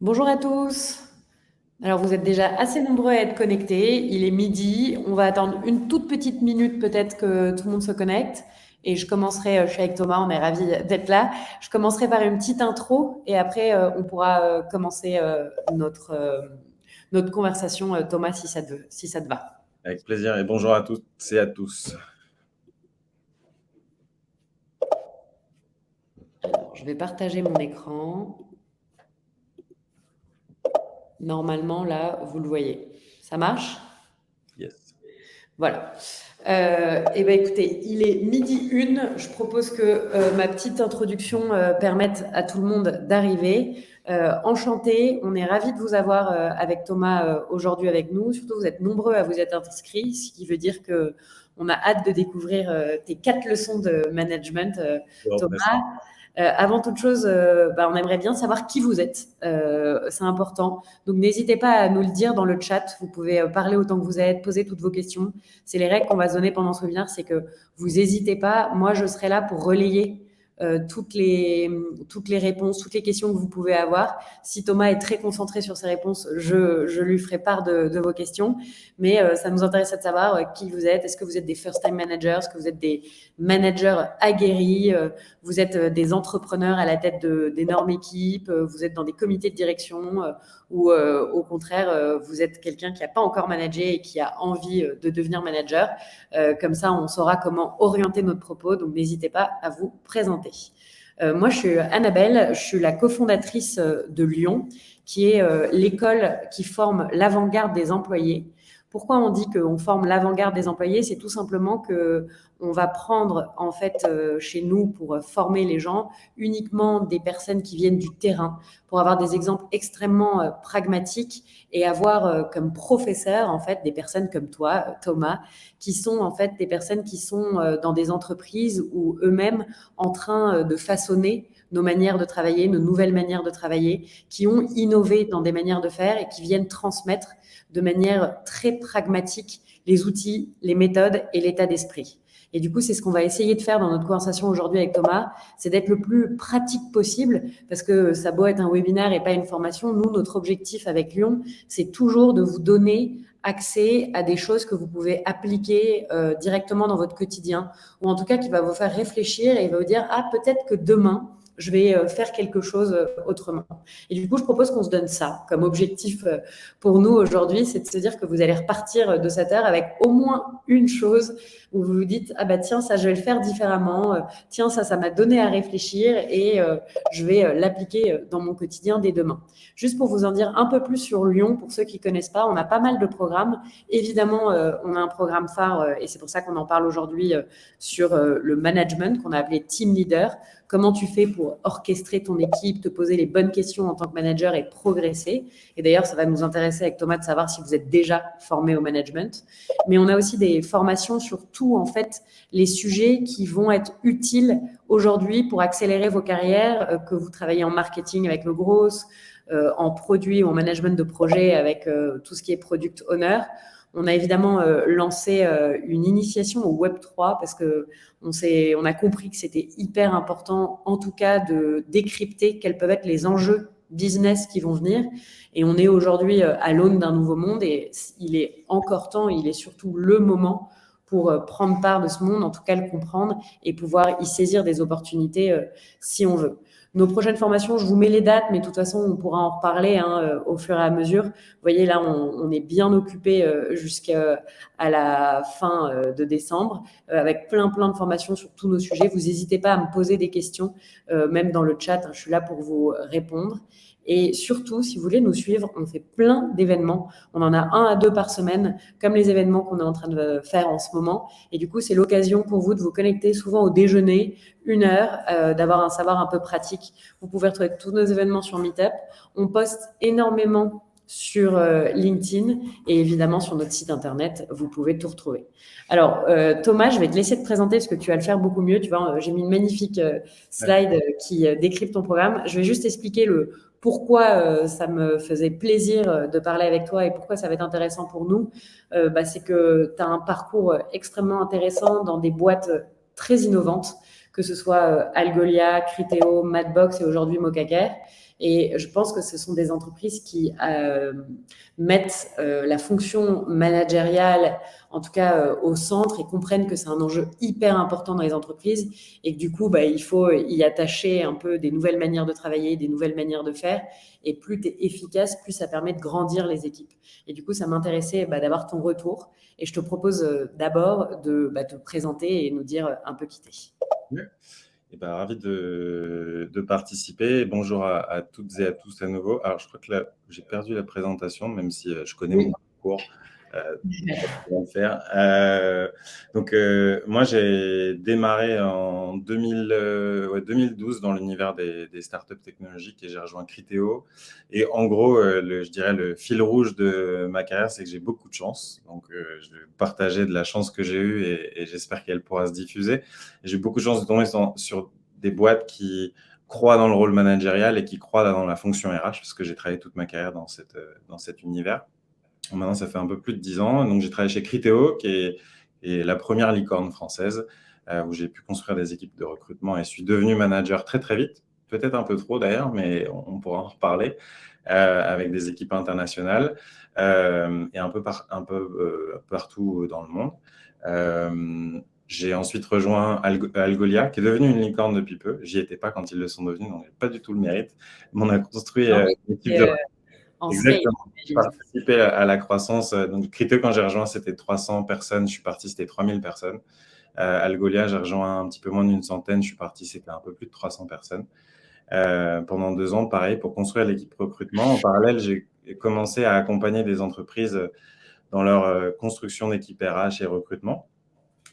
Bonjour à tous. Alors, vous êtes déjà assez nombreux à être connectés. Il est midi. On va attendre une toute petite minute peut-être que tout le monde se connecte. Et je commencerai, je suis avec Thomas, on est ravis d'être là. Je commencerai par une petite intro et après, on pourra commencer notre conversation, Thomas, si ça te va. Avec plaisir et bonjour à toutes et à tous. Alors, je vais partager mon écran. Normalement, là, vous le voyez. Ça marche? Yes. Voilà. Eh ben écoutez, il est midi une. Je propose que ma petite introduction permette à tout le monde d'arriver. Enchanté, on est ravis de vous avoir avec Thomas aujourd'hui avec nous. Surtout, vous êtes nombreux à vous être inscrits, ce qui veut dire que on a hâte de découvrir tes 4 leçons de management, Toujours très Thomas. sympa. Avant toute chose, on aimerait bien savoir qui vous êtes. C'est important. Donc, n'hésitez pas à nous le dire dans le chat. Vous pouvez parler autant que vous êtes, poser toutes vos questions. C'est les règles qu'on va se donner pendant ce webinaire, c'est que vous n'hésitez pas. Moi, je serai là pour relayer toutes les réponses, toutes les questions que vous pouvez avoir. Si Thomas est très concentré sur ses réponses, je lui ferai part de vos questions. Mais ça nous intéresse de savoir qui vous êtes. Est-ce que vous êtes des first-time managers? Est-ce que vous êtes des managers aguerris? Vous êtes des entrepreneurs à la tête d'énormes équipes? Vous êtes dans des comités de direction? Ou au contraire, vous êtes quelqu'un qui n'a pas encore managé et qui a envie de devenir manager. Comme ça, on saura comment orienter notre propos. Donc, n'hésitez pas à vous présenter. Moi, je suis Annabelle, je suis la cofondatrice de Lyon, qui est l'école qui forme l'avant-garde des employés. Pourquoi on dit qu'on forme l'avant-garde des employés? C'est tout simplement que on va prendre en fait chez nous pour former les gens uniquement des personnes qui viennent du terrain, pour avoir des exemples extrêmement pragmatiques et avoir comme professeurs en fait des personnes comme toi, Thomas, qui sont en fait des personnes qui sont dans des entreprises ou eux-mêmes en train de façonner nos manières de travailler, nos nouvelles manières de travailler, qui ont innové dans des manières de faire et qui viennent transmettre de manière très pragmatique les outils, les méthodes et l'état d'esprit. Et du coup, c'est ce qu'on va essayer de faire dans notre conversation aujourd'hui avec Thomas, c'est d'être le plus pratique possible, parce que ça doit être un webinaire et pas une formation. Nous, notre objectif avec Lyon, c'est toujours de vous donner accès à des choses que vous pouvez appliquer directement dans votre quotidien, ou en tout cas qui va vous faire réfléchir et il va vous dire, ah, peut-être que demain, je vais faire quelque chose autrement. Et du coup, je propose qu'on se donne ça comme objectif pour nous aujourd'hui, c'est de se dire que vous allez repartir de cette heure avec au moins une chose où vous vous dites, ah bah tiens, ça, je vais le faire différemment, tiens, ça m'a donné à réfléchir et je vais l'appliquer dans mon quotidien dès demain. Juste pour vous en dire un peu plus sur Lyon, pour ceux qui ne connaissent pas, on a pas mal de programmes. Évidemment, on a un programme phare et c'est pour ça qu'on en parle aujourd'hui sur le management qu'on a appelé Team Leader. Comment tu fais pour orchestrer ton équipe, te poser les bonnes questions en tant que manager et progresser. Et d'ailleurs, ça va nous intéresser avec Thomas de savoir si vous êtes déjà formé au management. Mais on a aussi des formations sur tout, en fait, les sujets qui vont être utiles aujourd'hui pour accélérer vos carrières, que vous travaillez en marketing avec le gros, en produit ou en management de projet avec tout ce qui est product owner. On a évidemment lancé une initiation au Web3 parce que on a compris que c'était hyper important, en tout cas, de décrypter quels peuvent être les enjeux business qui vont venir. Et on est aujourd'hui à l'aune d'un nouveau monde et il est encore temps, il est surtout le moment pour prendre part de ce monde, en tout cas le comprendre et pouvoir y saisir des opportunités si on veut. Nos prochaines formations, je vous mets les dates, mais de toute façon, on pourra en reparler au fur et à mesure. Vous voyez, là, on est bien occupé jusqu'à la fin de décembre, avec plein de formations sur tous nos sujets. Vous n'hésitez pas à me poser des questions, même dans le chat, hein, je suis là pour vous répondre. Et surtout, si vous voulez nous suivre, on fait plein d'événements. On en a 1 à 2 par semaine, comme les événements qu'on est en train de faire en ce moment. Et du coup, c'est l'occasion pour vous de vous connecter souvent au déjeuner, 1 heure, d'avoir un savoir un peu pratique. Vous pouvez retrouver tous nos événements sur Meetup. On poste énormément sur LinkedIn et évidemment sur notre site internet, vous pouvez tout retrouver. Alors, Thomas, je vais te laisser te présenter parce que tu vas le faire beaucoup mieux. Tu vois, j'ai mis une magnifique slide qui décrypte ton programme. Je vais juste expliquer le pourquoi ça me faisait plaisir de parler avec toi et pourquoi ça va être intéressant pour nous. C'est que tu as un parcours extrêmement intéressant dans des boîtes très innovantes que ce soit Algolia, Criteo, Madbox et aujourd'hui Mocaker. Et je pense que ce sont des entreprises qui mettent la fonction managériale, en tout cas au centre, et comprennent que c'est un enjeu hyper important dans les entreprises et que du coup, il faut y attacher un peu des nouvelles manières de travailler, des nouvelles manières de faire. Et plus tu es efficace, plus ça permet de grandir les équipes. Et du coup, ça m'intéressait d'avoir ton retour. Et je te propose d'abord de te présenter et nous dire un peu qui t'es. Ravi de participer. Bonjour à toutes et à tous à nouveau. Alors, je crois que là, j'ai perdu la présentation, même si je connais mon parcours. On va le faire. Moi, j'ai démarré en 2012 dans l'univers des startups technologiques et j'ai rejoint Criteo. Et en gros, je dirais le fil rouge de ma carrière, c'est que j'ai beaucoup de chance. Donc, je vais partager de la chance que j'ai eue et j'espère qu'elle pourra se diffuser. J'ai eu beaucoup de chance de tomber sur des boîtes qui croient dans le rôle managérial et qui croient dans la fonction RH, parce que j'ai travaillé toute ma carrière dans cet univers. Maintenant, ça fait un peu plus de 10 ans. Donc, j'ai travaillé chez Criteo, qui est la première licorne française, où j'ai pu construire des équipes de recrutement et suis devenu manager très, très vite. Peut-être un peu trop d'ailleurs, mais on pourra en reparler, avec des équipes internationales et un peu partout dans le monde. J'ai ensuite rejoint Algolia, qui est devenue une licorne depuis peu. J'y étais pas quand ils le sont devenus, donc pas du tout le mérite. Mais on a construit une équipe de... Exactement. Participer à la croissance. Donc, Criteo, quand j'ai rejoint, c'était 300 personnes. Je suis parti, c'était 3000 personnes. Algolia, j'ai rejoint un petit peu moins d'une centaine. Je suis parti, c'était un peu plus de 300 personnes. Pendant 2 ans, pareil, pour construire l'équipe recrutement. En parallèle, j'ai commencé à accompagner des entreprises dans leur construction d'équipe RH et recrutement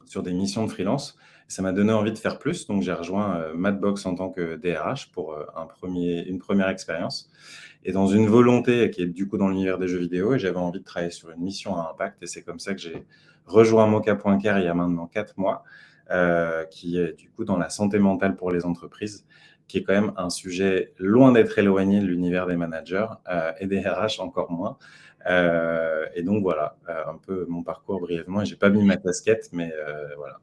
sur des missions de freelance. Ça m'a donné envie de faire plus. Donc, j'ai rejoint Madbox en tant que DRH pour une première expérience. Et dans une volonté qui est du coup dans l'univers des jeux vidéo, et j'avais envie de travailler sur une mission à impact. Et c'est comme ça que j'ai rejoint Moka.care il y a maintenant 4 mois, qui est du coup dans la santé mentale pour les entreprises, qui est quand même un sujet loin d'être éloigné de l'univers des managers et des RH encore moins. Et donc voilà, un peu mon parcours brièvement. Et j'ai pas mis ma casquette, mais voilà.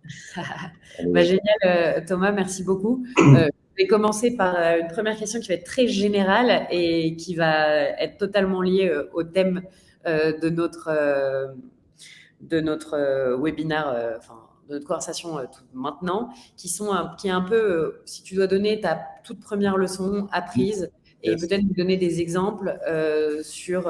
Génial, Thomas, merci beaucoup. Je vais commencer par une première question qui va être très générale et qui va être totalement liée au thème de notre webinaire, de notre conversation maintenant, qui est un peu, si tu dois donner ta toute première leçon apprise et peut-être nous donner des exemples sur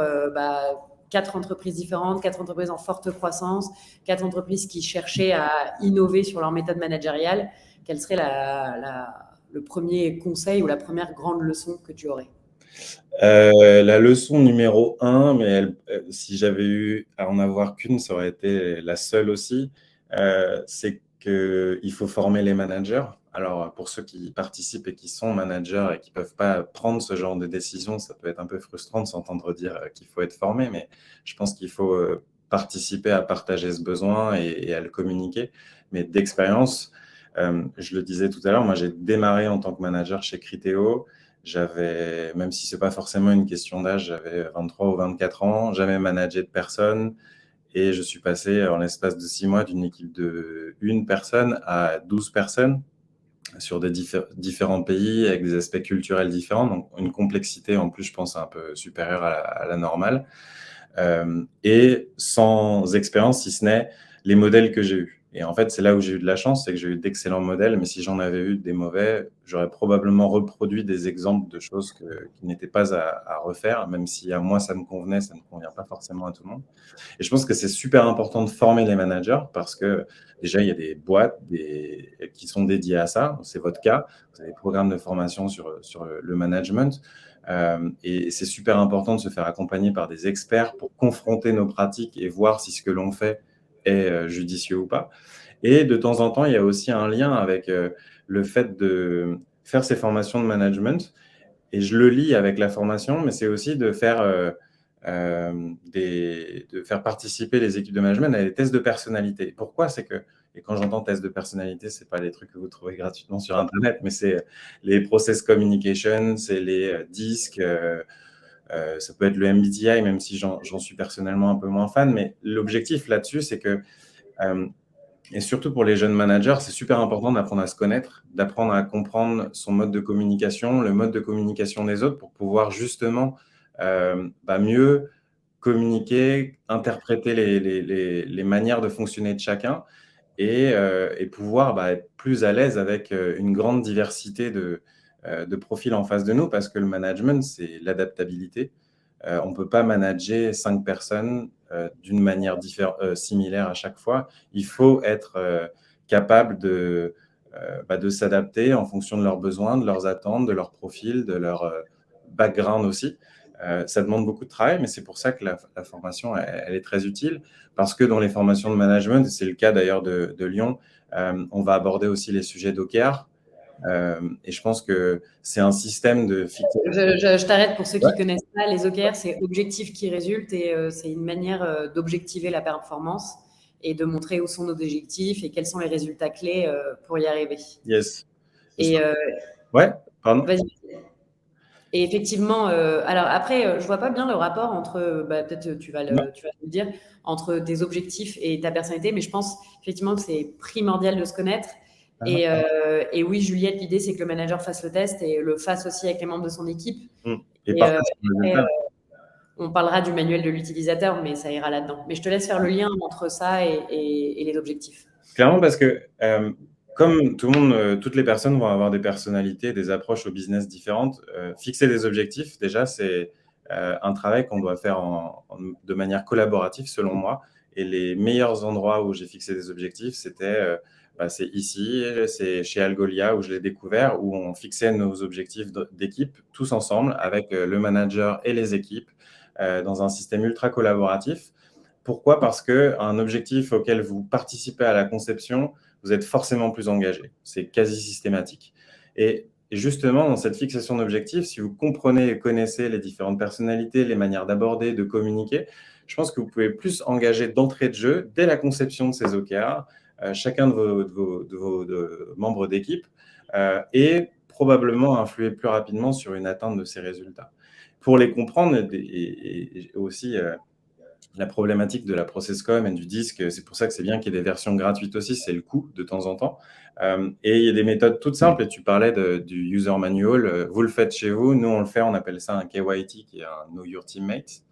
4 entreprises différentes, 4 entreprises en forte croissance, 4 entreprises qui cherchaient à innover sur leur méthode managériale. Quel serait le premier conseil ou la première grande leçon que tu aurais? La leçon numéro 1, mais si j'avais eu à en avoir qu'une, ça aurait été la seule aussi, c'est qu'il faut former les managers. Alors, pour ceux qui participent et qui sont managers et qui ne peuvent pas prendre ce genre de décision, ça peut être un peu frustrant de s'entendre dire qu'il faut être formé, mais je pense qu'il faut participer à partager ce besoin et à le communiquer. Mais d'expérience, je le disais tout à l'heure, moi j'ai démarré en tant que manager chez Criteo. J'avais, même si ce n'est pas forcément une question d'âge, j'avais 23 ou 24 ans, jamais managé de personne et je suis passé en l'espace de 6 mois d'une équipe de 1 personne à 12 personnes sur des différents pays avec des aspects culturels différents, donc une complexité en plus, je pense, un peu supérieure à la normale et sans expérience, si ce n'est les modèles que j'ai eus. Et en fait, c'est là où j'ai eu de la chance, c'est que j'ai eu d'excellents modèles, mais si j'en avais eu des mauvais, j'aurais probablement reproduit des exemples de choses qui n'étaient pas à refaire, même si à moi ça me convenait, ça ne convient pas forcément à tout le monde. Et je pense que c'est super important de former les managers parce que déjà, il y a des boîtes qui sont dédiées à ça. C'est votre cas. Vous avez des programmes de formation sur le management. Et c'est super important de se faire accompagner par des experts pour confronter nos pratiques et voir si ce que l'on fait est judicieux ou pas. Et de temps en temps, il y a aussi un lien avec le fait de faire ces formations de management. Et je le lis avec la formation, mais c'est aussi de faire participer les équipes de management à des tests de personnalité. Pourquoi? C'est que, et quand j'entends tests de personnalité, ce n'est pas les trucs que vous trouvez gratuitement sur Internet, mais c'est les process communication, c'est les DISC, ça peut être le MBTI, même si j'en suis personnellement un peu moins fan, mais l'objectif là-dessus, c'est que Et surtout pour les jeunes managers, c'est super important d'apprendre à se connaître, d'apprendre à comprendre son mode de communication, le mode de communication des autres pour pouvoir justement mieux communiquer, interpréter les manières de fonctionner de chacun et pouvoir être plus à l'aise avec une grande diversité de profils en face de nous, parce que le management, c'est l'adaptabilité. On ne peut pas manager 5 personnes d'une manière similaire à chaque fois. Il faut être capable de s'adapter en fonction de leurs besoins, de leurs attentes, de leur profil, de leur background aussi. Ça demande beaucoup de travail, mais c'est pour ça que la formation, elle est très utile, parce que dans les formations de management, et c'est le cas d'ailleurs de Lyon, on va aborder aussi les sujets d'OKR. Et je pense que c'est un système de fixation. Je t'arrête pour ceux qui ne connaissent pas. Les OKR, c'est objectifs qui résultent et c'est une manière d'objectiver la performance et de montrer où sont nos objectifs et quels sont les résultats clés pour y arriver. Yes. Et ouais, pardon. Vas-y. Et effectivement, alors après, je vois pas bien le rapport entre, peut-être tu vas le dire, entre tes objectifs et ta personnalité, mais je pense effectivement que c'est primordial de se connaître. Et oui, Juliette, l'idée, c'est que le manager fasse le test et le fasse aussi avec les membres de son équipe. On parlera du manuel de l'utilisateur, mais ça ira là-dedans. Mais je te laisse faire le lien entre ça et les objectifs. Clairement, parce que comme tout le monde, toutes les personnes vont avoir des personnalités, des approches au business différentes, fixer des objectifs, déjà, c'est un travail qu'on doit faire de manière collaborative, selon moi. Et les meilleurs endroits où j'ai fixé des objectifs, c'est ici, c'est chez Algolia où je l'ai découvert, où on fixait nos objectifs d'équipe tous ensemble avec le manager et les équipes dans un système ultra collaboratif. Pourquoi ? Parce qu'un objectif auquel vous participez à la conception, vous êtes forcément plus engagé. C'est quasi systématique. Et justement, dans cette fixation d'objectifs, si vous comprenez et connaissez les différentes personnalités, les manières d'aborder, de communiquer, je pense que vous pouvez plus engager d'entrée de jeu dès la conception de ces OKR, chacun de vos membres d'équipe, et probablement influer plus rapidement sur une atteinte de ces résultats. Pour les comprendre et aussi la problématique de la ProcessCom et du disque, c'est pour ça que c'est bien qu'il y ait des versions gratuites aussi, c'est le coût de temps en temps. Et il y a des méthodes toutes simples, et tu parlais du user manual, vous le faites chez vous, nous on le fait, on appelle ça un KYT, qui est un Know Your Teammates,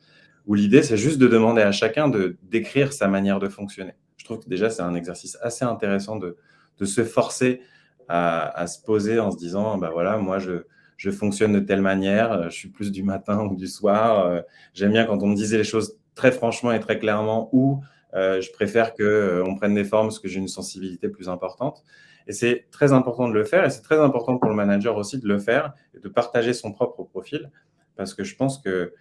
où l'idée c'est juste de demander à chacun de décrire sa manière de fonctionner. Je trouve que déjà c'est un exercice assez intéressant de se forcer à se poser en se disant, voilà, moi je fonctionne de telle manière, je suis plus du matin ou du soir, j'aime bien quand on me disait les choses très franchement et très clairement, ou je préfère qu'on prenne des formes parce que j'ai une sensibilité plus importante. Et c'est très important de le faire, et c'est très important pour le manager aussi de le faire et de partager son propre profil, parce que je pense que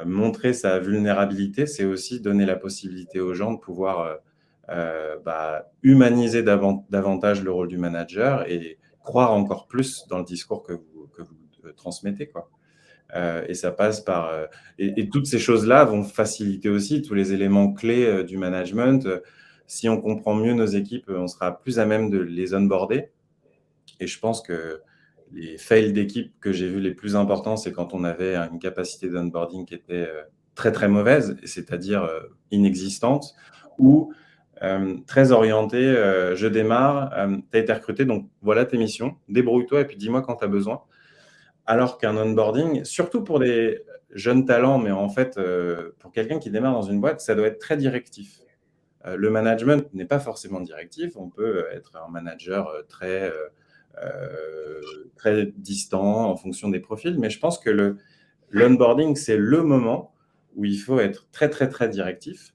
montrer sa vulnérabilité, c'est aussi donner la possibilité aux gens de pouvoir humaniser davantage le rôle du manager et croire encore plus dans le discours que vous transmettez, quoi. Et ça passe par… et toutes ces choses-là vont faciliter aussi tous les éléments clés du management. Si on comprend mieux nos équipes, on sera plus à même de les onboarder. Et je pense que les fails d'équipe que j'ai vus les plus importants, c'est quand on avait une capacité d'onboarding qui était très, très mauvaise, c'est-à-dire inexistante, ou très orientée, je démarre, tu as été recruté, donc voilà tes missions, débrouille-toi et puis dis-moi quand tu as besoin. Alors qu'un onboarding, surtout pour des jeunes talents, mais en fait, pour quelqu'un qui démarre dans une boîte, ça doit être très directif. Le management n'est pas forcément directif. On peut être un manager très distant en fonction des profils, mais je pense que l'onboarding, c'est le moment où il faut être très, très, très directif,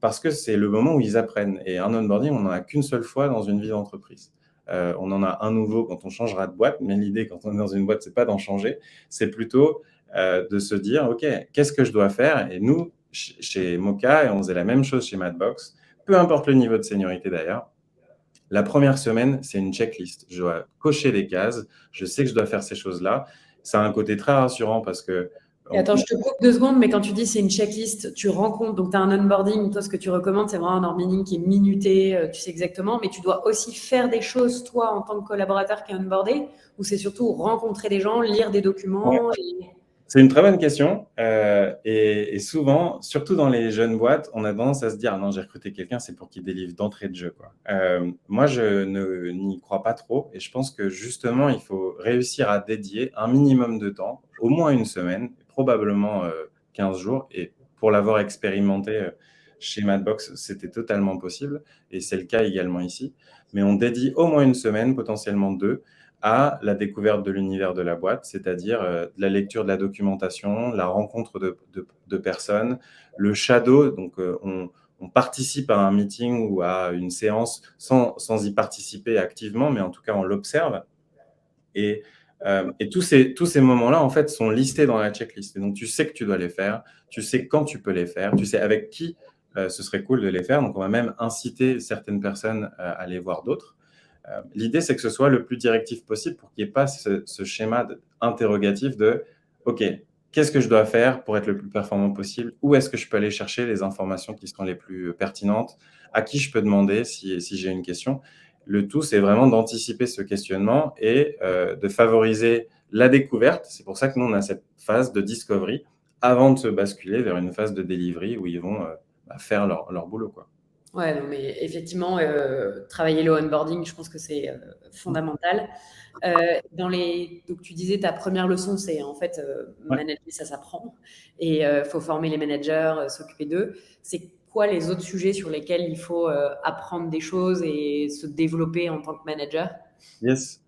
parce que c'est le moment où ils apprennent. Et un onboarding, on n'en a qu'une seule fois dans une vie d'entreprise. On en a un nouveau quand on changera de boîte, mais l'idée quand on est dans une boîte, c'est pas d'en changer, c'est plutôt de se dire, OK, qu'est-ce que je dois faire ? Et nous, chez Moka, et on faisait la même chose chez Madbox, peu importe le niveau de seniorité d'ailleurs, la première semaine, c'est une checklist. Je dois cocher des cases, je sais que je dois faire ces choses-là. Ça a un côté très rassurant parce que… Attends, je te coupe 2 secondes, mais quand tu dis c'est une checklist, tu rencontres, donc tu as un onboarding, toi ce que tu recommandes, c'est vraiment un onboarding qui est minuté, tu sais exactement, mais tu dois aussi faire des choses, toi, en tant que collaborateur qui est onboardé, ou c'est surtout rencontrer des gens, lire des documents C'est une très bonne question. Et souvent, surtout dans les jeunes boîtes, on a tendance à se dire, ah non, j'ai recruté quelqu'un, c'est pour qu'il délivre d'entrée de jeu, quoi. Moi, je n'y crois pas trop. Et je pense que justement, il faut réussir à dédier un minimum de temps, au moins une semaine, probablement 15 jours. Et pour l'avoir expérimenté chez Madbox, c'était totalement possible. Et c'est le cas également ici. Mais on dédie au moins une semaine, potentiellement 2, à la découverte de l'univers de la boîte, c'est-à-dire la lecture de la documentation, la rencontre de personnes, le shadow, donc on participe à un meeting ou à une séance sans y participer activement, mais en tout cas on l'observe. Et tous ces moments-là, en fait, sont listés dans la checklist. Et donc, tu sais que tu dois les faire, tu sais quand tu peux les faire, tu sais avec qui ce serait cool de les faire. Donc, on va même inciter certaines personnes à aller voir d'autres. L'idée, c'est que ce soit le plus directif possible pour qu'il n'y ait pas ce schéma interrogatif de « OK, qu'est-ce que je dois faire pour être le plus performant possible? Où est-ce que je peux aller chercher les informations qui sont les plus pertinentes? À qui je peux demander si j'ai une question ?» Le tout, c'est vraiment d'anticiper ce questionnement et de favoriser la découverte. C'est pour ça que nous, on a cette phase de discovery avant de se basculer vers une phase de delivery où ils vont faire leur boulot, quoi. Ouais, non, mais effectivement, travailler le onboarding, je pense que c'est fondamental. Donc, tu disais ta première leçon, c'est en fait manager, ça s'apprend. Et il faut former les managers, s'occuper d'eux. C'est quoi les autres sujets sur lesquels il faut apprendre des choses et se développer en tant que manager? Yes.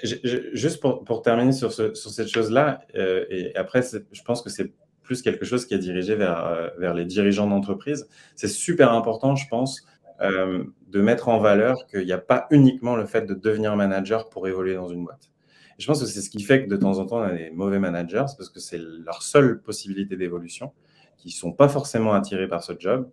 Juste pour terminer sur cette chose-là, et après, je pense que c'est plus quelque chose qui est dirigé vers les dirigeants d'entreprise. C'est super important, je pense, de mettre en valeur qu'il n'y a pas uniquement le fait de devenir manager pour évoluer dans une boîte. Et je pense que c'est ce qui fait que de temps en temps, on a des mauvais managers, c'est parce que c'est leur seule possibilité d'évolution, qui ne sont pas forcément attirés par ce job.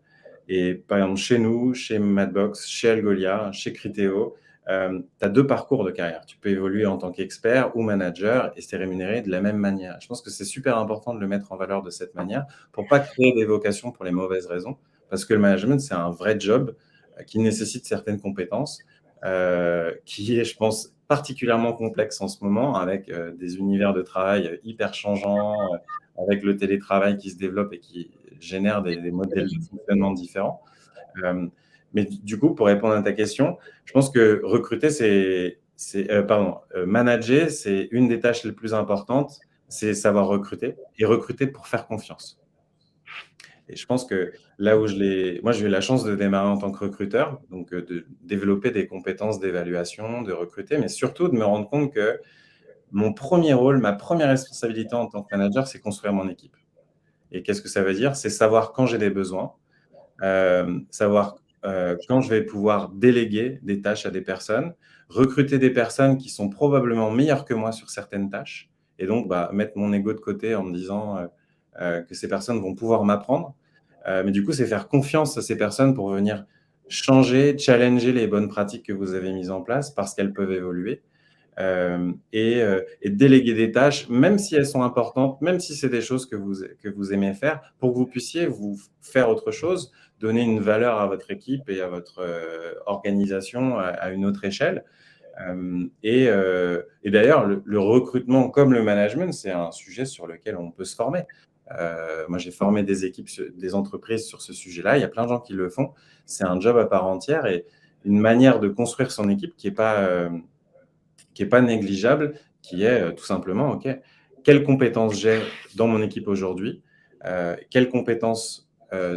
Et par exemple, chez nous, chez Madbox, chez Algolia, chez Criteo, tu as 2 parcours de carrière. Tu peux évoluer en tant qu'expert ou manager et c'est rémunéré de la même manière. Je pense que c'est super important de le mettre en valeur de cette manière pour pas créer des vocations pour les mauvaises raisons. Parce que le management, c'est un vrai job qui nécessite certaines compétences, qui est, je pense, particulièrement complexe en ce moment avec des univers de travail hyper changeants, avec le télétravail qui se développe et qui génère des modèles de fonctionnement différents. Mais du coup, pour répondre à ta question, je pense que manager, c'est une des tâches les plus importantes, c'est savoir recruter et recruter pour faire confiance. Et je pense que là où moi, j'ai eu la chance de démarrer en tant que recruteur, donc de développer des compétences d'évaluation, de recruter, mais surtout de me rendre compte que mon premier rôle, ma première responsabilité en tant que manager, c'est construire mon équipe. Et qu'est-ce que ça veut dire? C'est savoir quand j'ai des besoins, savoir quand je vais pouvoir déléguer des tâches à des personnes, recruter des personnes qui sont probablement meilleures que moi sur certaines tâches, et donc mettre mon ego de côté en me disant que ces personnes vont pouvoir m'apprendre. Mais du coup, c'est faire confiance à ces personnes pour venir changer, challenger les bonnes pratiques que vous avez mises en place parce qu'elles peuvent évoluer. Et déléguer des tâches, même si elles sont importantes, même si c'est des choses que vous aimez faire, pour que vous puissiez vous faire autre chose, donner une valeur à votre équipe et à votre organisation à une autre échelle. Et d'ailleurs, le recrutement comme le management, c'est un sujet sur lequel on peut se former. Moi, j'ai formé des équipes, des entreprises sur ce sujet-là. Il y a plein de gens qui le font. C'est un job à part entière et une manière de construire son équipe qui n'est pas négligeable, qui est tout simplement, OK, quelles compétences j'ai dans mon équipe aujourd'hui? Quelles compétences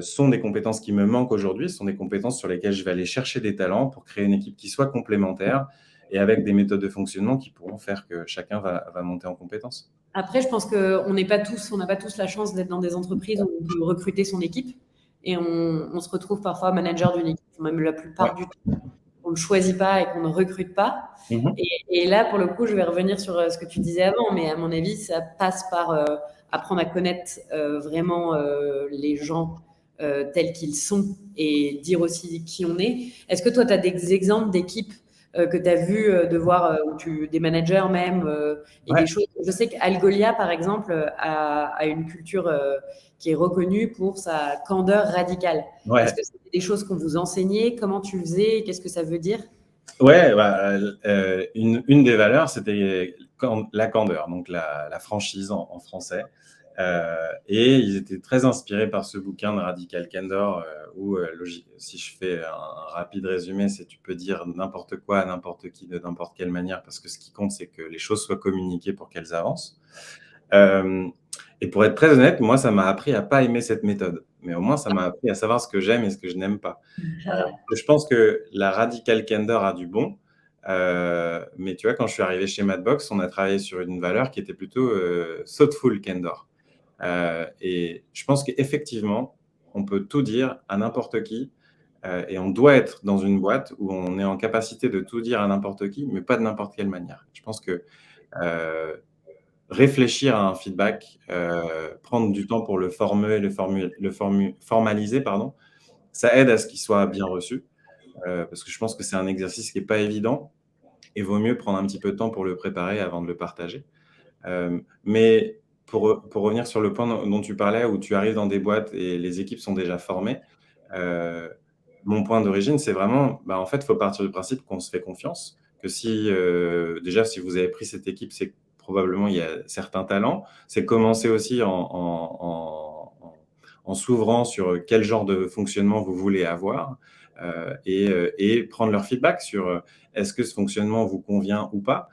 sont des compétences qui me manquent aujourd'hui? Ce sont des compétences sur lesquelles je vais aller chercher des talents pour créer une équipe qui soit complémentaire et avec des méthodes de fonctionnement qui pourront faire que chacun va monter en compétences. Après, je pense qu'on n'a pas tous la chance d'être dans des entreprises où on peut recruter son équipe et on se retrouve parfois manager d'une équipe, même la plupart du temps, on ne choisit pas et qu'on ne recrute pas. Et là, pour le coup, je vais revenir sur ce que tu disais avant, mais à mon avis, ça passe par apprendre à connaître vraiment les gens tels qu'ils sont et dire aussi qui on est. Est-ce que toi, tu as des exemples d'équipes que tu as vu devoir, des managers même, et Ouais. des choses. Je sais qu'Algolia, par exemple, a une culture qui est reconnue pour sa candeur radicale. Ouais. Est-ce que c'était des choses qu'on vous enseignait? Comment tu faisais? Qu'est-ce que ça veut dire? Ouais, bah, une des valeurs, c'était la candeur, donc la franchise en français. Et ils étaient très inspirés par ce bouquin de Radical Candor, où, si je fais un rapide résumé, c'est tu peux dire n'importe quoi à n'importe qui de n'importe quelle manière, parce que ce qui compte, c'est que les choses soient communiquées pour qu'elles avancent. Et pour être très honnête, moi, ça m'a appris à pas aimer cette méthode. Mais au moins, ça m'a appris à savoir ce que j'aime et ce que je n'aime pas. Je pense que la Radical Candor a du bon, mais tu vois, quand je suis arrivé chez Madbox, on a travaillé sur une valeur qui était plutôt Thoughtful Candor. Et je pense qu'effectivement, on peut tout dire à n'importe qui, et on doit être dans une boîte où on est en capacité de tout dire à n'importe qui, mais pas de n'importe quelle manière. Je pense que euh, réfléchir à un feedback, prendre du temps pour le former, formaliser, pardon, ça aide à ce qu'il soit bien reçu, parce que je pense que c'est un exercice qui n'est pas évident et vaut mieux prendre un petit peu de temps pour le préparer avant de le partager. Mais pour revenir sur le point dont tu parlais, où tu arrives dans des boîtes et les équipes sont déjà formées, euh, mon point d'origine, c'est vraiment, bah, en fait, il faut partir du principe qu'on se fait confiance, que si, déjà, si vous avez pris cette équipe, c'est que probablement il y a certains talents. C'est commencer aussi en s'ouvrant sur quel genre de fonctionnement vous voulez avoir, et prendre leur feedback sur est-ce que ce fonctionnement vous convient ou pas.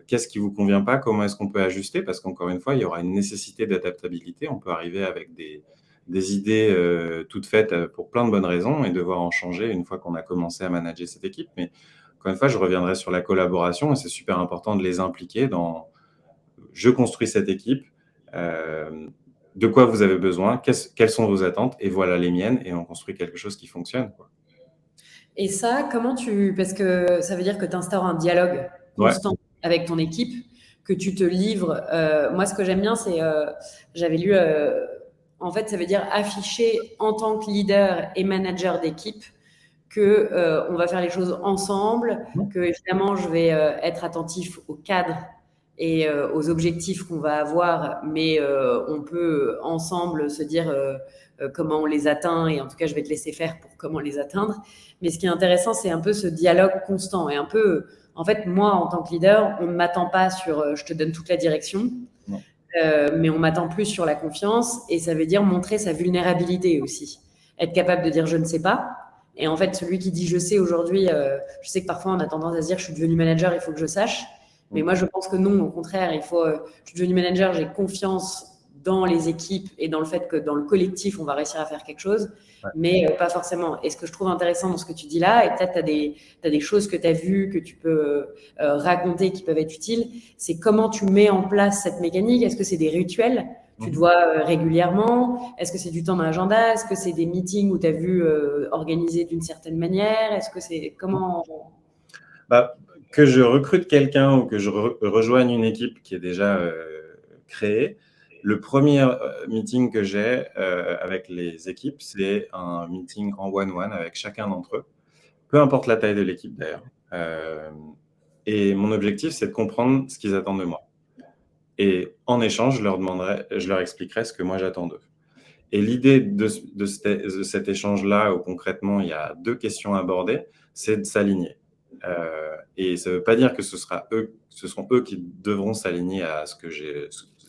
Qu'est-ce qui vous convient pas? Comment est-ce qu'on peut ajuster? Parce qu'encore une fois, il y aura une nécessité d'adaptabilité. On peut arriver avec des idées toutes faites pour plein de bonnes raisons et devoir en changer une fois qu'on a commencé à manager cette équipe. Mais encore une fois, je reviendrai sur la collaboration et c'est super important de les impliquer dans je construis cette équipe, de quoi vous avez besoin, quelles sont vos attentes et voilà les miennes et on construit quelque chose qui fonctionne, quoi. Et ça, comment tu... Parce que ça veut dire que tu instaures un dialogue Ouais. constant avec ton équipe, que tu te livres. Moi, ce que j'aime bien, c'est... j'avais lu... en fait, ça veut dire afficher en tant que leader et manager d'équipe que on va faire les choses ensemble, que évidemment, je vais être attentif au cadre et aux objectifs qu'on va avoir, mais on peut ensemble se dire comment on les atteint, et en tout cas, je vais te laisser faire pour comment les atteindre. Mais ce qui est intéressant, c'est un peu ce dialogue constant et un peu, en fait, moi, en tant que leader, on ne m'attend pas sur je te donne toute la direction, mais on m'attend plus sur la confiance, et ça veut dire montrer sa vulnérabilité aussi. Être capable de dire je ne sais pas. Et en fait, celui qui dit je sais aujourd'hui, je sais que parfois on a tendance à se dire je suis devenu manager, il faut que je sache. Mais moi, je pense que non, au contraire, il faut. Je suis devenu manager, j'ai confiance dans les équipes et dans le fait que dans le collectif, on va réussir à faire quelque chose, Ouais. mais pas forcément. Et ce que je trouve intéressant dans ce que tu dis là, et peut-être tu as des choses que tu as vues, que tu peux raconter qui peuvent être utiles, c'est comment tu mets en place cette mécanique. Est-ce que c'est des rituels? Tu te vois régulièrement? Est-ce que c'est du temps dans l'agenda? Est-ce que c'est des meetings où tu as vu organisés d'une certaine manière? Est-ce que c'est comment? Bah, que je recrute quelqu'un ou que je rejoigne une équipe qui est déjà créée, le premier meeting que j'ai avec les équipes, c'est un meeting en one-one avec chacun d'entre eux, peu importe la taille de l'équipe d'ailleurs. Et mon objectif, c'est de comprendre ce qu'ils attendent de moi. Et en échange, je leur expliquerai ce que moi j'attends d'eux. Et l'idée de cet échange-là, où concrètement, il y a deux questions abordées, c'est de s'aligner. Et ça ne veut pas dire que ce sont eux qui devront s'aligner à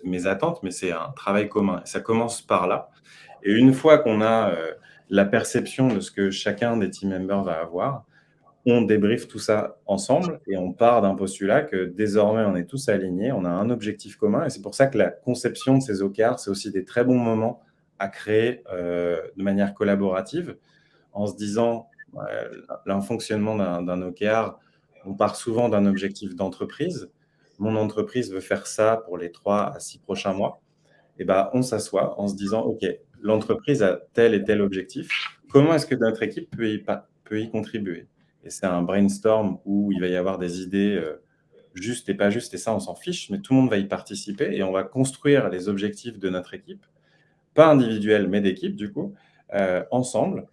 mes attentes, mais c'est un travail commun. Et ça commence par là. Et une fois qu'on a la perception de ce que chacun des team members va avoir, on débriefe tout ça ensemble et on part d'un postulat que désormais on est tous alignés, on a un objectif commun et c'est pour ça que la conception de ces OKR, c'est aussi des très bons moments à créer de manière collaborative en se disant le fonctionnement d'un OKR, on part souvent d'un objectif d'entreprise. Mon entreprise veut faire ça pour les 3 à 6 prochains mois. Et ben, on s'assoit en se disant, OK, l'entreprise a tel et tel objectif. Comment est-ce que notre équipe peut y contribuer? Et c'est un brainstorm où il va y avoir des idées justes et pas justes, et ça, on s'en fiche, mais tout le monde va y participer et on va construire les objectifs de notre équipe, pas individuels, mais d'équipe, du coup, ensemble.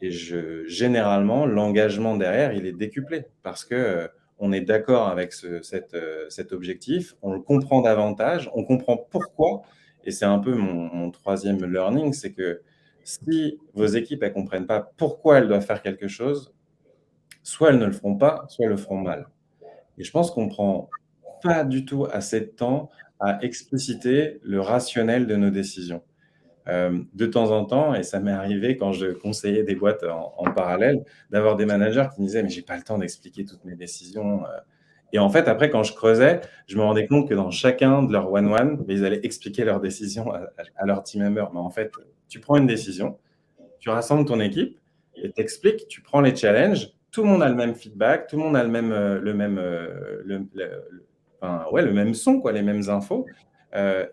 Et généralement, l'engagement derrière, il est décuplé parce que on est d'accord avec cet objectif, on le comprend davantage, on comprend pourquoi. Et c'est un peu mon troisième learning, c'est que si vos équipes ne comprennent pas pourquoi elles doivent faire quelque chose, soit elles ne le feront pas, soit elles le feront mal. Et je pense qu'on prend pas du tout assez de temps à expliciter le rationnel de nos décisions. De temps en temps, et ça m'est arrivé quand je conseillais des boîtes en parallèle, d'avoir des managers qui me disaient: «Mais j'ai pas le temps d'expliquer toutes mes décisions», et en fait, après, quand je creusais, je me rendais compte que dans chacun de leurs one-one, ils allaient expliquer leurs décisions à leurs team members. Mais en fait, tu prends une décision, tu rassembles ton équipe et tu expliques, tu prends les challenges, tout le monde a le même feedback, tout le monde a le même son, quoi, les mêmes infos,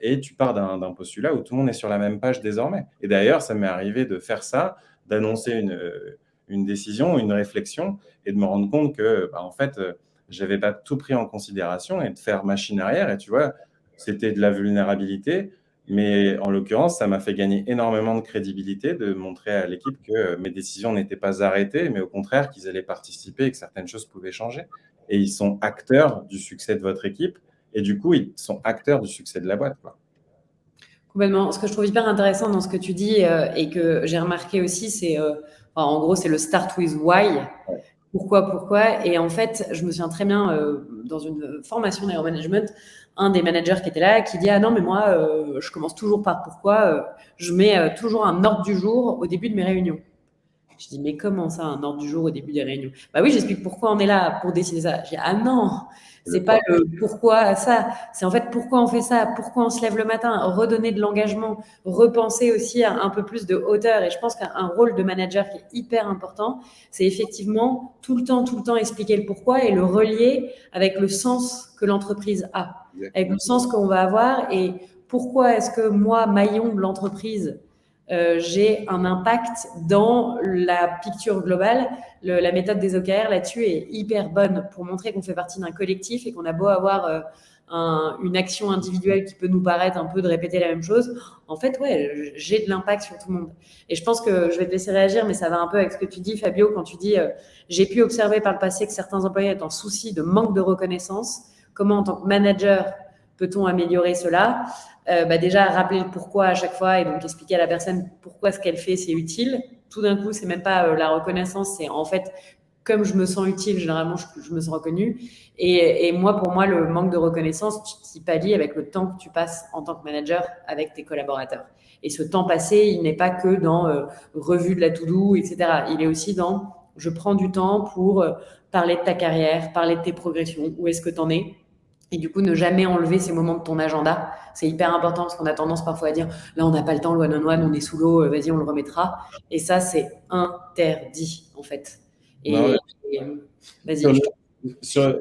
et tu pars d'un postulat où tout le monde est sur la même page désormais. Et d'ailleurs, ça m'est arrivé de faire ça, d'annoncer une décision, une réflexion, et de me rendre compte que, en fait, j'avais pas tout pris en considération et de faire machine arrière. Et tu vois, c'était de la vulnérabilité, mais en l'occurrence, ça m'a fait gagner énormément de crédibilité de montrer à l'équipe que mes décisions n'étaient pas arrêtées, mais au contraire, qu'ils allaient participer et que certaines choses pouvaient changer. Et ils sont acteurs du succès de votre équipe. Et du coup, ils sont acteurs du succès de la boîte, quoi. Complètement. Ce que je trouve hyper intéressant dans ce que tu dis et que j'ai remarqué aussi, c'est en gros, c'est le start with why. Ouais. Pourquoi? Et en fait, je me souviens très bien dans une formation neuromanagement, un des managers qui était là qui dit: ah non, mais moi, je commence toujours par pourquoi. Je mets toujours un ordre du jour au début de mes réunions. Je dis: mais comment ça, un ordre du jour au début des réunions? Bah oui, j'explique pourquoi on est là pour décider ça. Je dis: ah non, c'est pas le pourquoi ça, c'est en fait pourquoi on fait ça, pourquoi on se lève le matin, redonner de l'engagement, repenser aussi à un peu plus de hauteur. Et je pense qu'un rôle de manager qui est hyper important, c'est effectivement tout le temps expliquer le pourquoi et le relier avec le sens que l'entreprise a, avec le sens qu'on va avoir et pourquoi est-ce que moi, maillon de l'entreprise, j'ai un impact dans la picture globale. La méthode des OKR là-dessus est hyper bonne pour montrer qu'on fait partie d'un collectif et qu'on a beau avoir une action individuelle qui peut nous paraître un peu de répéter la même chose. En fait, ouais, j'ai de l'impact sur tout le monde. Et je pense que je vais te laisser réagir, mais ça va un peu avec ce que tu dis, Fabio, quand tu dis j'ai pu observer par le passé que certains employés étaient en souci de manque de reconnaissance. Comment, en tant que manager, peut-on améliorer cela? Déjà, rappeler le pourquoi à chaque fois et donc expliquer à la personne pourquoi ce qu'elle fait, c'est utile. Tout d'un coup, c'est même pas la reconnaissance, c'est en fait, comme je me sens utile, généralement, je me sens reconnue. Et moi, pour moi, le manque de reconnaissance, tu pallies avec le temps que tu passes en tant que manager avec tes collaborateurs. Et ce temps passé, il n'est pas que dans revue de la to-do, etc. Il est aussi dans je prends du temps pour parler de ta carrière, parler de tes progressions, où est-ce que tu en es. Et du coup, ne jamais enlever ces moments de ton agenda. C'est hyper important parce qu'on a tendance parfois à dire là, on n'a pas le temps, le one-on-one, on est sous l'eau, vas-y, on le remettra. Et ça, c'est interdit, en fait. Non, Et sur vas-y, le-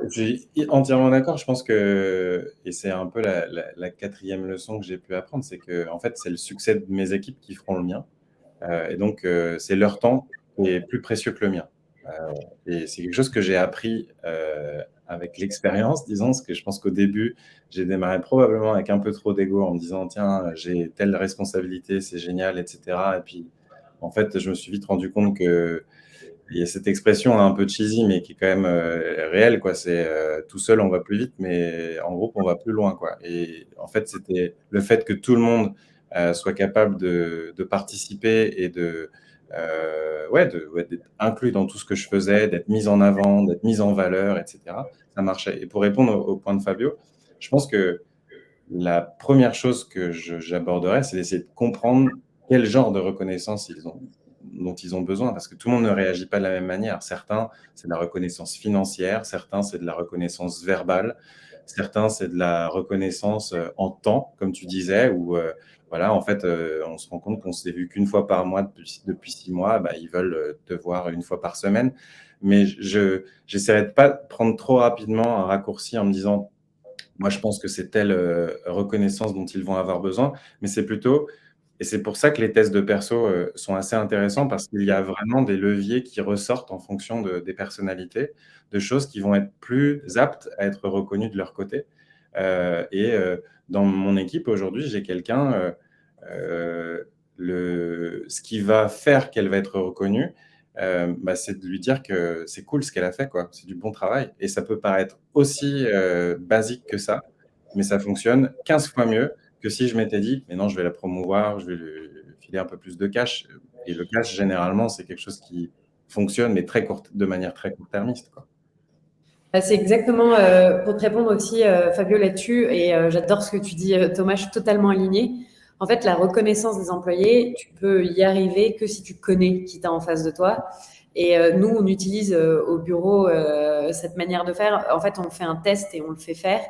je suis entièrement d'accord. Je pense que, et c'est un peu la quatrième leçon que j'ai pu apprendre, c'est que en fait, c'est le succès de mes équipes qui feront le mien. Et donc, c'est leur temps qui est plus précieux que le mien. Et c'est quelque chose que j'ai appris avec l'expérience, disons, parce que je pense qu'au début, j'ai démarré probablement avec un peu trop d'ego en me disant, tiens, j'ai telle responsabilité, c'est génial, etc. Et puis, en fait, je me suis vite rendu compte que il y a cette expression un peu cheesy, mais qui est quand même réelle, quoi. C'est tout seul, on va plus vite, mais en groupe, on va plus loin, quoi. Et en fait, c'était le fait que tout le monde soit capable de participer et d'être inclus dans tout ce que je faisais, d'être mis en avant, d'être mis en valeur, etc. Ça marchait. Et pour répondre au point de Fabio, je pense que la première chose que j'aborderais, c'est d'essayer de comprendre quel genre de reconnaissance dont ils ont besoin, parce que tout le monde ne réagit pas de la même manière. Certains, c'est de la reconnaissance financière, certains, c'est de la reconnaissance verbale, certains, c'est de la reconnaissance en temps, comme tu disais, où voilà, en fait, on se rend compte qu'on s'est vu qu'une fois par mois depuis 6 mois, ils veulent te voir une fois par semaine. Mais j'essaierai de pas prendre trop rapidement un raccourci en me disant moi, je pense que c'est telle reconnaissance dont ils vont avoir besoin, mais c'est plutôt, et c'est pour ça que les tests de perso sont assez intéressants, parce qu'il y a vraiment des leviers qui ressortent en fonction des personnalités, de choses qui vont être plus aptes à être reconnues de leur côté. Dans mon équipe aujourd'hui, j'ai quelqu'un, ce qui va faire qu'elle va être reconnue, c'est de lui dire que c'est cool ce qu'elle a fait, quoi. C'est du bon travail. Et ça peut paraître aussi basique que ça, mais ça fonctionne 15 fois mieux que si je m'étais dit, mais non, je vais la promouvoir, je vais lui filer un peu plus de cash. Et le cash, généralement, c'est quelque chose qui fonctionne, mais de manière très court-termiste, quoi. C'est exactement pour te répondre aussi, Fabio, là-dessus, et j'adore ce que tu dis, Thomas, je suis totalement alignée. En fait, la reconnaissance des employés, tu peux y arriver que si tu connais qui t'as en face de toi. Et nous, on utilise au bureau cette manière de faire. En fait, on fait un test et on le fait faire,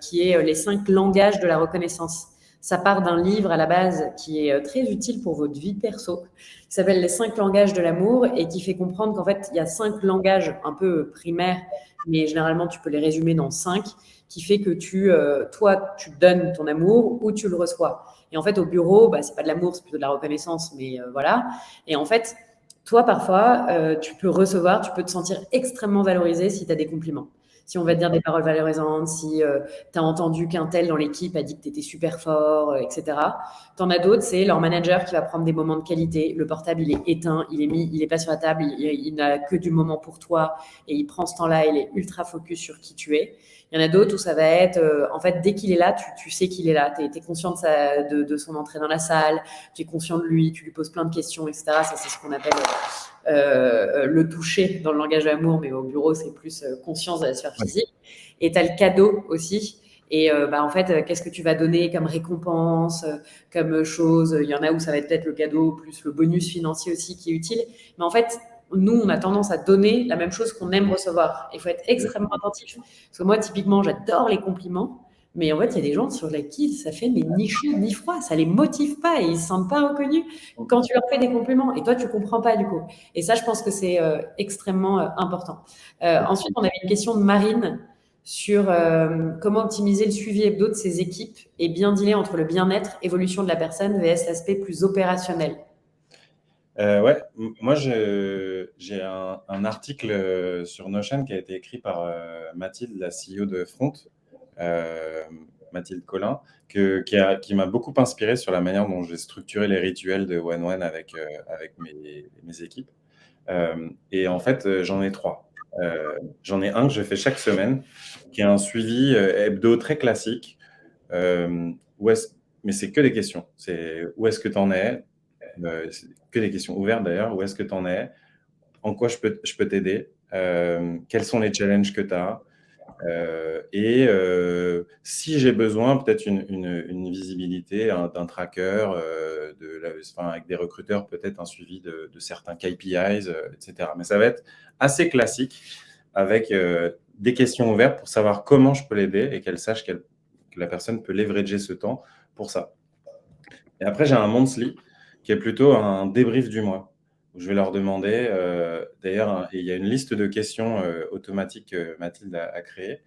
qui est les 5 langages de la reconnaissance. Ça part d'un livre à la base qui est très utile pour votre vie perso, qui s'appelle Les 5 langages de l'amour et qui fait comprendre qu'en fait, il y a 5 langages un peu primaires, mais généralement, tu peux les résumer dans 5, qui fait que toi, tu donnes ton amour ou tu le reçois. Et en fait, au bureau, c'est pas de l'amour, c'est plutôt de la reconnaissance, mais voilà. Et en fait, toi, parfois, tu peux recevoir, tu peux te sentir extrêmement valorisé si tu as des compliments. Si on va te dire des paroles valorisantes, si tu as entendu qu'un tel dans l'équipe a dit que tu étais super fort, etc. Tu en as d'autres, c'est leur manager qui va prendre des moments de qualité. Le portable, il est éteint, il est pas sur la table, il n'a que du moment pour toi et il prend ce temps-là, il est ultra focus sur qui tu es. Il y en a d'autres où ça va être, en fait, dès qu'il est là, tu sais qu'il est là. Tu es conscient de son entrée dans la salle, tu es conscient de lui, tu lui poses plein de questions, etc. Ça, c'est ce qu'on appelle le toucher dans le langage de l'amour, mais au bureau, c'est plus conscience de la sphère physique. Et tu as le cadeau aussi. Et en fait, qu'est-ce que tu vas donner comme récompense, comme chose? Il y en a où ça va être peut-être le cadeau plus le bonus financier aussi qui est utile. Mais en fait, nous, on a tendance à donner la même chose qu'on aime recevoir. Il faut être extrêmement attentif. Parce que moi, typiquement, j'adore les compliments. Mais en fait, il y a des gens sur qui ça fait ni chaud ni froid. Ça les motive pas et ils se sentent pas reconnus quand tu leur fais des compliments. Et toi, tu comprends pas du coup. Et ça, je pense que c'est extrêmement important. Ensuite, on avait une question de Marine sur comment optimiser le suivi hebdo de ses équipes et bien dealer entre le bien-être, évolution de la personne, vs l'aspect plus opérationnel. Ouais, moi j'ai un article sur Notion qui a été écrit par Mathilde, la CEO de Front, Mathilde Collin, qui m'a beaucoup inspiré sur la manière dont j'ai structuré les rituels de one-one avec mes équipes. Et en fait, j'en ai 3. J'en ai un que je fais chaque semaine, qui est un suivi hebdo très classique. Mais c'est que des questions. C'est où est-ce que tu en es? C'est que des questions ouvertes d'ailleurs. Où est-ce que tu en es? En quoi je peux t'aider? Quels sont les challenges que tu as? Et si j'ai besoin, peut-être une visibilité d'un tracker, avec des recruteurs, peut-être un suivi de certains KPIs, etc. Mais ça va être assez classique avec des questions ouvertes pour savoir comment je peux l'aider et qu'elle sache que la personne peut leverager ce temps pour ça. Et après, j'ai un monthly qui est plutôt un débrief du mois, où je vais leur demander, d'ailleurs, il y a une liste de questions automatiques que Mathilde a créées.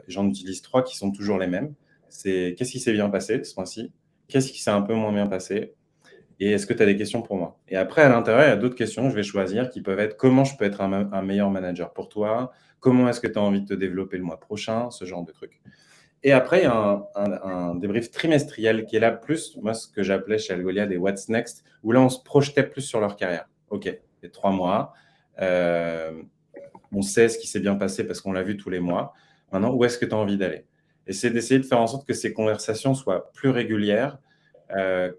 J'en utilise 3 qui sont toujours les mêmes. C'est qu'est-ce qui s'est bien passé ce mois-ci? Qu'est-ce qui s'est un peu moins bien passé? Et est-ce que tu as des questions pour moi? Et après, à l'intérieur, il y a d'autres questions que je vais choisir qui peuvent être comment je peux être un meilleur manager pour toi? Comment est-ce que tu as envie de te développer le mois prochain? Ce genre de trucs. Et après, il y a un débrief trimestriel qui est là plus, moi, ce que j'appelais chez Algolia des What's Next, où là, on se projetait plus sur leur carrière. OK, c'est 3 mois. On sait ce qui s'est bien passé parce qu'on l'a vu tous les mois. Maintenant, où est-ce que tu as envie d'aller? Et c'est d'essayer de faire en sorte que ces conversations soient plus régulières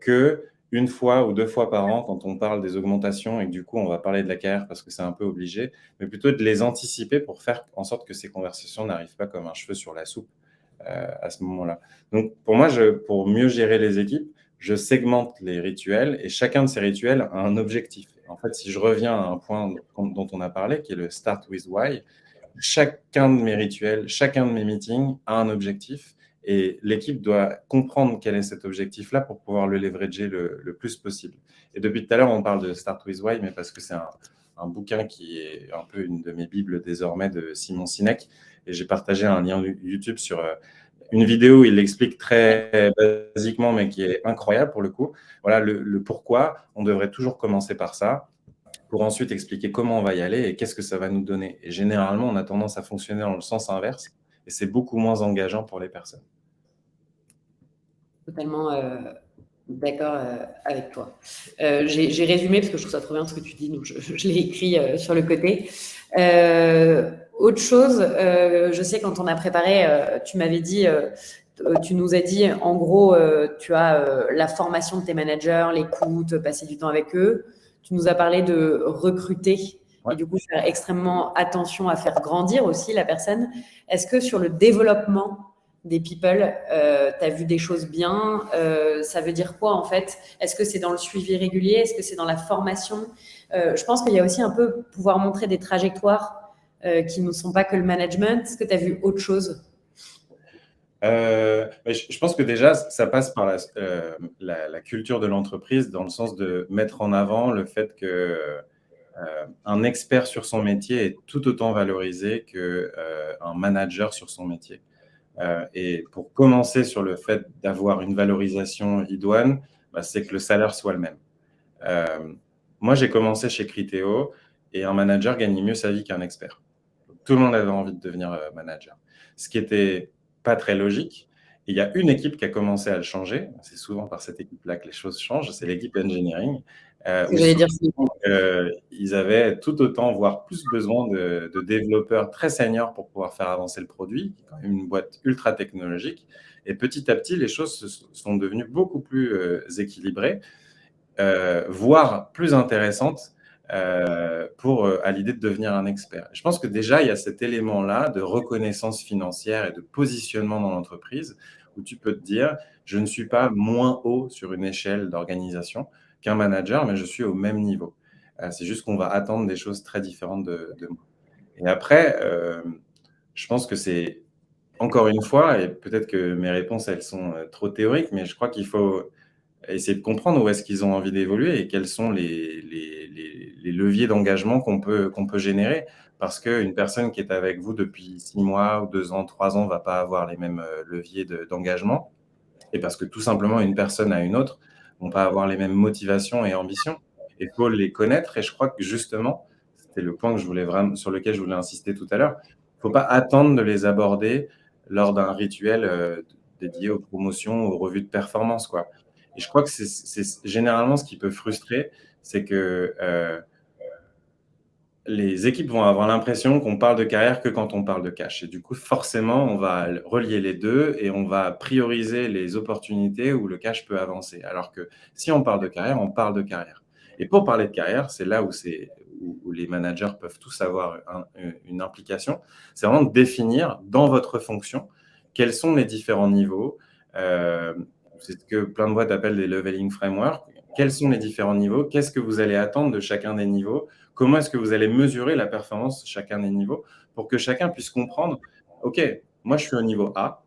que une fois ou 2 fois par an quand on parle des augmentations et que du coup, on va parler de la carrière parce que c'est un peu obligé, mais plutôt de les anticiper pour faire en sorte que ces conversations n'arrivent pas comme un cheveu sur la soupe à ce moment-là. Donc, pour moi, pour mieux gérer les équipes, je segmente les rituels et chacun de ces rituels a un objectif. En fait, si je reviens à un point dont on a parlé, qui est le Start with Why, chacun de mes rituels, chacun de mes meetings a un objectif et l'équipe doit comprendre quel est cet objectif-là pour pouvoir le leverager le plus possible. Et depuis tout à l'heure, on parle de Start with Why, mais parce que c'est un bouquin qui est un peu une de mes bibles désormais de Simon Sinek. Et j'ai partagé un lien YouTube sur une vidéo où il l'explique très basiquement, mais qui est incroyable pour le coup. Voilà le pourquoi on devrait toujours commencer par ça, pour ensuite expliquer comment on va y aller et qu'est-ce que ça va nous donner. Et généralement, on a tendance à fonctionner dans le sens inverse et c'est beaucoup moins engageant pour les personnes. Totalement d'accord avec toi. J'ai résumé parce que je trouve ça trop bien ce que tu dis, donc je l'ai écrit sur le côté. Autre chose, je sais quand on a préparé, tu m'avais dit, tu nous as dit, en gros, tu as la formation de tes managers, l'écoute, passer du temps avec eux. Tu nous as parlé de recruter Ouais. et du coup faire extrêmement attention à faire grandir aussi la personne. Est-ce que sur le développement des people, tu as vu des choses bien? Ça veut dire quoi en fait? Est-ce que c'est dans le suivi régulier? Est-ce que c'est dans la formation? Je pense qu'il y a aussi un peu pouvoir montrer des trajectoires qui ne sont pas que le management. Est-ce que tu as vu autre chose? Mais je pense que déjà, ça passe par la culture de l'entreprise, dans le sens de mettre en avant le fait que un expert sur son métier est tout autant valorisé qu'un manager sur son métier. Et pour commencer sur le fait d'avoir une valorisation idoine, c'est que le salaire soit le même. Moi, j'ai commencé chez Criteo et un manager gagnait mieux sa vie qu'un expert. Tout le monde avait envie de devenir manager. Ce qui était pas très logique. Et il y a une équipe qui a commencé à le changer. C'est souvent par cette équipe-là que les choses changent. C'est l'équipe engineering. Ce que j'allais dire, c'est Ils avaient tout autant, voire plus besoin de développeurs très seniors pour pouvoir faire avancer le produit, qui est quand même une boîte ultra technologique. Et petit à petit, les choses sont devenues beaucoup plus équilibrées, voire plus intéressantes à l'idée de devenir un expert. Je pense que déjà, il y a cet élément-là de reconnaissance financière et de positionnement dans l'entreprise où tu peux te dire, je ne suis pas moins haut sur une échelle d'organisation qu'un manager, mais je suis au même niveau. C'est juste qu'on va attendre des choses très différentes de moi. Et après, je pense que c'est, encore une fois, et peut-être que mes réponses, elles sont trop théoriques, mais je crois qu'il faut essayer de comprendre où est-ce qu'ils ont envie d'évoluer et quels sont les leviers d'engagement qu'on peut générer. Parce qu'une personne qui est avec vous depuis 6 mois ou 2 ans, 3 ans, va pas avoir les mêmes leviers d'engagement. Et parce que tout simplement, une personne à une autre vont pas avoir les mêmes motivations et ambitions. Il faut les connaître. Et je crois que justement, c'était le point que sur lequel je voulais insister tout à l'heure, il faut pas attendre de les aborder lors d'un rituel dédié aux promotions, aux revues de performance, quoi. Et je crois que c'est généralement ce qui peut frustrer, c'est que les équipes vont avoir l'impression qu'on parle de carrière que quand on parle de cash. Et du coup, forcément, on va relier les deux et on va prioriser les opportunités où le cash peut avancer. Alors que si on parle de carrière, on parle de carrière. Et pour parler de carrière, c'est là où les managers peuvent tous avoir une implication. C'est vraiment de définir dans votre fonction quels sont les différents niveaux. C'est ce que plein de boîtes appellent des leveling frameworks. Quels sont les différents niveaux? Qu'est-ce que vous allez attendre de chacun des niveaux? Comment est-ce que vous allez mesurer la performance de chacun des niveaux pour que chacun puisse comprendre, OK, moi je suis au niveau A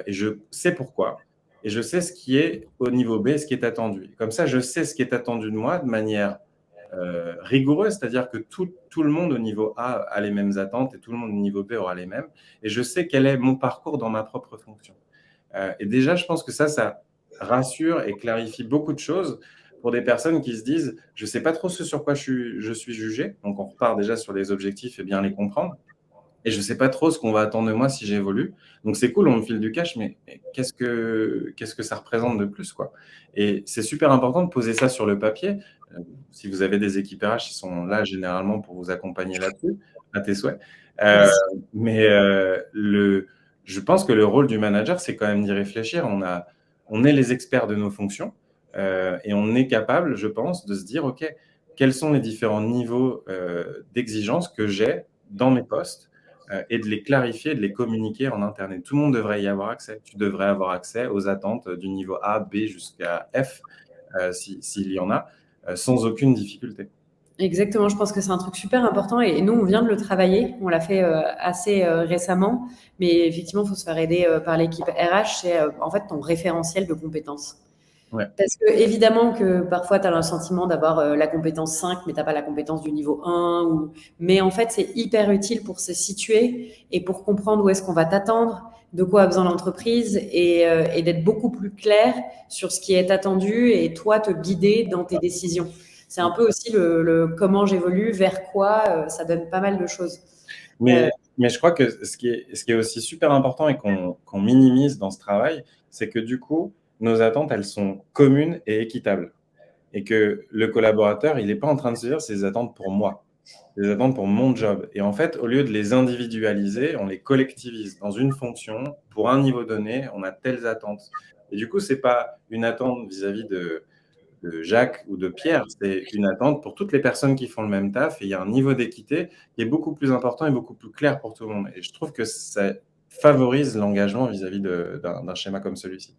et je sais pourquoi. Et je sais ce qui est au niveau B, ce qui est attendu. Comme ça, je sais ce qui est attendu de moi de manière rigoureuse, c'est-à-dire que tout le monde au niveau A a les mêmes attentes et tout le monde au niveau B aura les mêmes. Et je sais quel est mon parcours dans ma propre fonction. Et déjà, je pense que ça rassure et clarifie beaucoup de choses pour des personnes qui se disent, je ne sais pas trop ce sur quoi je suis jugé. Donc, on repart déjà sur les objectifs et bien les comprendre. Et je ne sais pas trop ce qu'on va attendre de moi si j'évolue. Donc, c'est cool, on me file du cash, mais qu'est-ce que ça représente de plus, quoi? Et c'est super important de poser ça sur le papier. Si vous avez des équipes RH, ils sont là généralement pour vous accompagner là-dessus, à tes souhaits. Euh, mais je pense que le rôle du manager, c'est quand même d'y réfléchir. On est les experts de nos fonctions et on est capable, je pense, de se dire, OK, quels sont les différents niveaux d'exigence que j'ai dans mes postes et de les clarifier, de les communiquer en interne. Et tout le monde devrait y avoir accès. Tu devrais avoir accès aux attentes du niveau A, B jusqu'à F, s'il y en a, sans aucune difficulté. exactement, je pense que c'est un truc super important et nous, on vient de le travailler. On l'a fait assez récemment, mais effectivement, il faut se faire aider par l'équipe RH. C'est en fait ton référentiel de compétences. Ouais. Parce que évidemment que parfois, tu as le sentiment d'avoir la compétence 5, mais tu n'as pas la compétence du niveau 1. Mais en fait, c'est hyper utile pour se situer et pour comprendre où est-ce qu'on va t'attendre, de quoi a besoin l'entreprise et d'être beaucoup plus clair sur ce qui est attendu et toi, te guider dans tes décisions. C'est un peu aussi le comment j'évolue, vers quoi, ça donne pas mal de choses. Mais je crois que ce qui est aussi super important et qu'on minimise dans ce travail, c'est que du coup, nos attentes, elles sont communes et équitables. Et que le collaborateur, il n'est pas en train de se dire c'est des attentes pour moi, c'est des attentes pour mon job. Et en fait, au lieu de les individualiser, on les collectivise dans une fonction. Pour un niveau donné, on a telles attentes. Et du coup, ce n'est pas une attente vis-à-vis Jacques ou de Pierre, c'est une attente pour toutes les personnes qui font le même taf et il y a un niveau d'équité qui est beaucoup plus important et beaucoup plus clair pour tout le monde et je trouve que ça favorise l'engagement vis-à-vis d'un schéma comme celui-ci.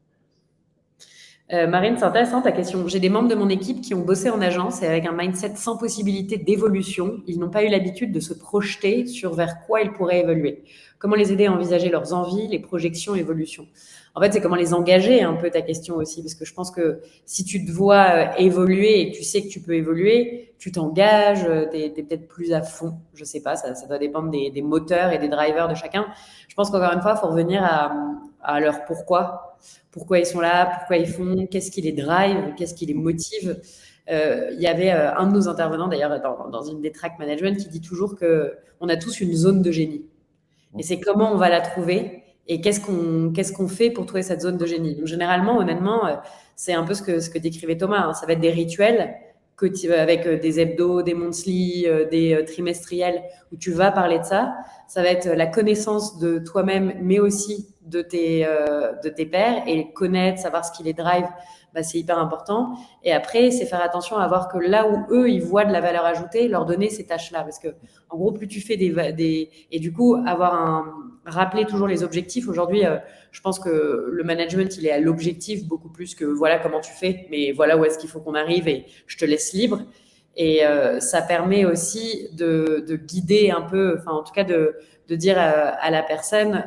Marine, c'est intéressant ta question. J'ai des membres de mon équipe qui ont bossé en agence et avec un mindset sans possibilité d'évolution. Ils n'ont pas eu l'habitude de se projeter sur vers quoi ils pourraient évoluer. Comment les aider à envisager leurs envies, les projections, évolutions. En fait, c'est comment les engager un peu ta question aussi, parce que je pense que si tu te vois évoluer et que tu sais que tu peux évoluer, tu t'engages, t'es peut-être plus à fond. Je sais pas, ça doit dépendre des moteurs et des drivers de chacun. Je pense qu'encore une fois, il faut revenir à leur pourquoi ils sont là, pourquoi ils font, qu'est-ce qui les drive, qu'est-ce qui les motive. Il y avait un de nos intervenants, d'ailleurs, dans une des track management, qui dit toujours qu'on a tous une zone de génie. Et c'est comment on va la trouver et qu'est-ce qu'on fait pour trouver cette zone de génie. Donc, généralement, honnêtement, c'est un peu ce que décrivait Thomas. Hein. Ça va être des rituels avec des hebdos, des monthly, des trimestriels, où tu vas parler de ça. Ça va être la connaissance de toi-même, mais aussi de tes pairs et connaître, savoir ce qui les drive, bah, c'est hyper important. Et après, c'est faire attention à voir que là où eux, ils voient de la valeur ajoutée, leur donner ces tâches-là. Parce que, en gros, plus tu fais et du coup, rappeler toujours les objectifs. Aujourd'hui, je pense que le management, il est à l'objectif beaucoup plus que voilà comment tu fais, mais voilà où est-ce qu'il faut qu'on arrive et je te laisse libre. Et ça permet aussi de guider un peu, enfin en tout cas de dire à la personne,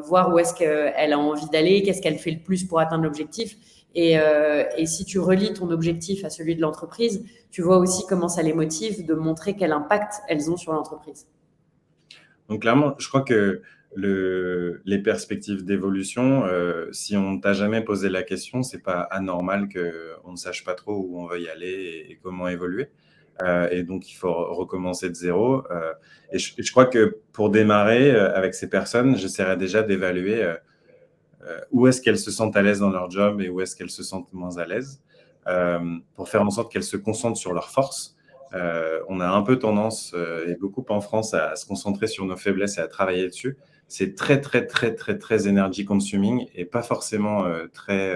voir où est-ce qu'elle a envie d'aller, qu'est-ce qu'elle fait le plus pour atteindre l'objectif. Et si tu relis ton objectif à celui de l'entreprise, tu vois aussi comment ça les motive de montrer quel impact elles ont sur l'entreprise. Donc clairement, je crois que les perspectives d'évolution, si on ne t'a jamais posé la question, c'est pas anormal qu'on ne sache pas trop où on veut y aller et comment évoluer. Et donc, il faut recommencer de zéro. Et je crois que pour démarrer avec ces personnes, j'essaierai déjà d'évaluer où est-ce qu'elles se sentent à l'aise dans leur job et où est-ce qu'elles se sentent moins à l'aise, pour faire en sorte qu'elles se concentrent sur leurs forces. On a un peu tendance, et beaucoup en France, à se concentrer sur nos faiblesses et à travailler dessus. C'est très, très, très, très, très energy consuming et pas forcément très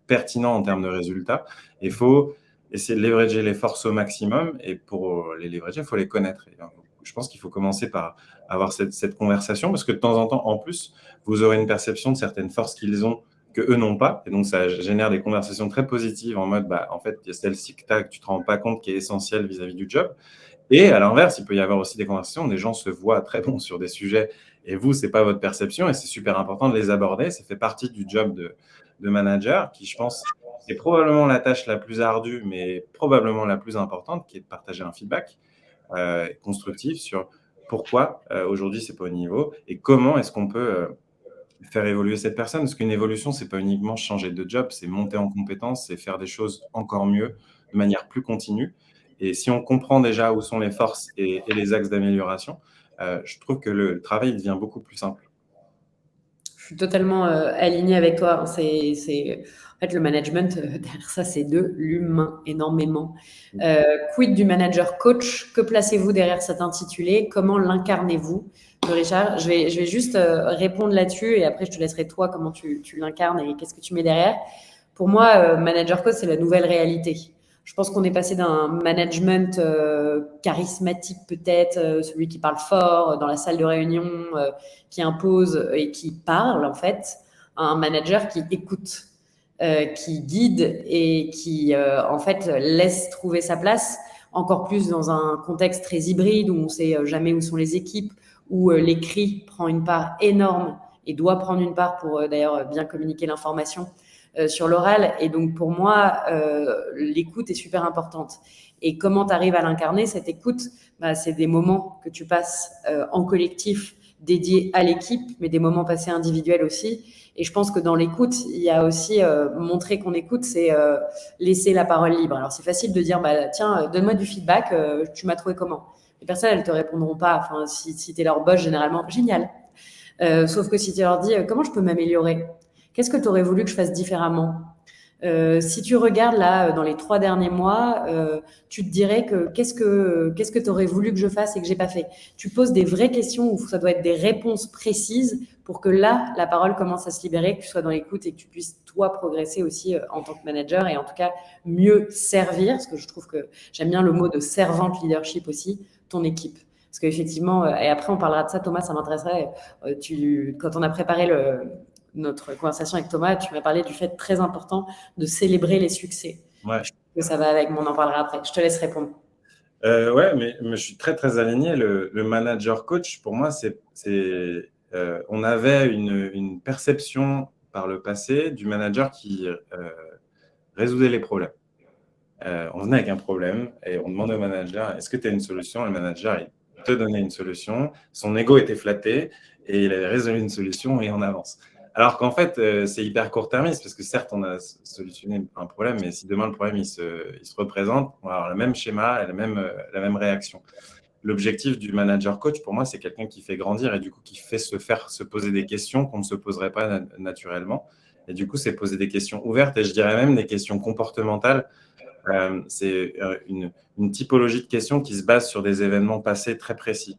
pertinent en termes de résultats. Il faut essayer de leverager les forces au maximum et pour les leverager, il faut les connaître. Et je pense qu'il faut commencer par avoir cette conversation parce que de temps en temps, en plus, vous aurez une perception de certaines forces qu'ils ont que eux n'ont pas. Et donc, ça génère des conversations très positives en mode, bah, en fait, il y a celle-ci que tu ne te rends pas compte qui est essentielle vis-à-vis du job. Et à l'inverse, il peut y avoir aussi des conversations où des gens se voient très bons sur des sujets et vous, ce n'est pas votre perception et c'est super important de les aborder. Ça fait partie du job de manager qui, je pense, est probablement la tâche la plus ardue, mais probablement la plus importante, qui est de partager un feedback constructif sur pourquoi aujourd'hui, ce n'est pas au niveau et comment est-ce qu'on peut faire évoluer cette personne. Parce qu'une évolution, ce n'est pas uniquement changer de job, c'est monter en compétence, c'est faire des choses encore mieux, de manière plus continue. Et si on comprend déjà où sont les forces et les axes d'amélioration, je trouve que le travail devient beaucoup plus simple. Je suis totalement alignée avec toi. En fait, le management, derrière ça, c'est de l'humain, énormément. Quid du manager coach? Que placez-vous derrière cet intitulé? Comment l'incarnez-vous? Richard, je vais juste répondre là-dessus et après, je te laisserai toi comment tu l'incarnes et qu'est-ce que tu mets derrière. Pour moi, manager coach, c'est la nouvelle réalité. Je pense qu'on est passé d'un management charismatique peut-être, celui qui parle fort dans la salle de réunion, qui impose et qui parle en fait, à un manager qui écoute, qui guide et qui en fait laisse trouver sa place, encore plus dans un contexte très hybride où on ne sait jamais où sont les équipes, où l'écrit prend une part énorme et doit prendre une part pour d'ailleurs bien communiquer l'information sur l'oral. Et donc, pour moi, l'écoute est super importante. Et comment tu arrives à l'incarner, cette écoute? Bah, c'est des moments que tu passes en collectif dédiés à l'équipe, mais des moments passés individuels aussi. Et je pense que dans l'écoute, il y a aussi montrer qu'on écoute, c'est laisser la parole libre. Alors, c'est facile de dire, bah, tiens, donne-moi du feedback, tu m'as trouvé comment? Les personnes, elles te répondront pas. Enfin, si tu es leur boss, généralement, génial. Sauf que si tu leur dis, comment je peux m'améliorer? Qu'est-ce que tu aurais voulu que je fasse différemment? Si tu regardes là dans les 3 derniers mois, tu te dirais que qu'est-ce que tu aurais voulu que je fasse et que j'ai pas fait. Tu poses des vraies questions où ça doit être des réponses précises pour que là, la parole commence à se libérer, que tu sois dans l'écoute et que tu puisses toi progresser aussi en tant que manager et en tout cas mieux servir, parce que je trouve que j'aime bien le mot de servante leadership aussi, ton équipe. Parce qu'effectivement, et après on parlera de ça, Thomas, ça m'intéresserait. Quand on a préparé notre conversation avec Thomas, tu m'as parlé du fait très important de célébrer les succès. Ouais. Je trouve que ça va avec, mais on en parlera après. Je te laisse répondre. Ouais, mais je suis très, très aligné. Le manager coach, pour moi, on avait une perception par le passé du manager qui résoudait les problèmes. On venait avec un problème et on demandait au manager, est-ce que tu as une solution? Le manager, il te donnait une solution. Son ego était flatté et il avait résolu une solution et on avance. Alors qu'en fait, c'est hyper court-termiste parce que certes, on a solutionné un problème, mais si demain le problème il se représente, on va avoir le même schéma et la même réaction. L'objectif du manager coach, pour moi, c'est quelqu'un qui fait grandir et du coup qui fait se poser des questions qu'on ne se poserait pas naturellement. Et du coup, c'est poser des questions ouvertes et je dirais même des questions comportementales. C'est une typologie de questions qui se base sur des événements passés très précis.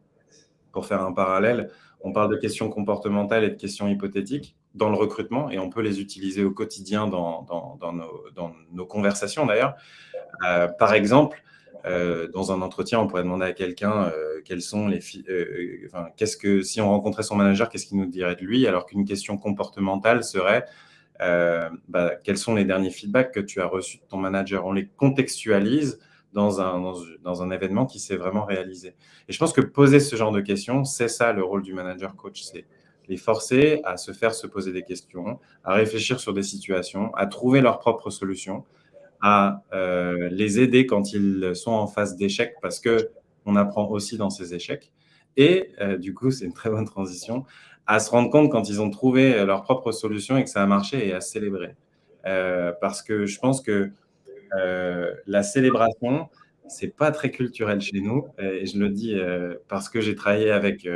Pour faire un parallèle, on parle de questions comportementales et de questions hypothétiques dans le recrutement et on peut les utiliser au quotidien dans nos conversations d'ailleurs. Par exemple, dans un entretien, on pourrait demander à quelqu'un quelles sont si on rencontrait son manager, qu'est-ce qu'il nous dirait de lui, alors qu'une question comportementale serait quels sont les derniers feedbacks que tu as reçus de ton manager. On les contextualise dans un événement qui s'est vraiment réalisé. Et je pense que poser ce genre de questions, c'est ça le rôle du manager coach, c'est les forcer à se poser des questions, à réfléchir sur des situations, à trouver leurs propres solutions, à les aider quand ils sont en phase d'échec, parce qu'on apprend aussi dans ces échecs. Et du coup, c'est une très bonne transition, à se rendre compte quand ils ont trouvé leur propre solution et que ça a marché et à célébrer. Parce que je pense que la célébration, c'est pas très culturel chez nous. Et je le dis parce que j'ai travaillé avec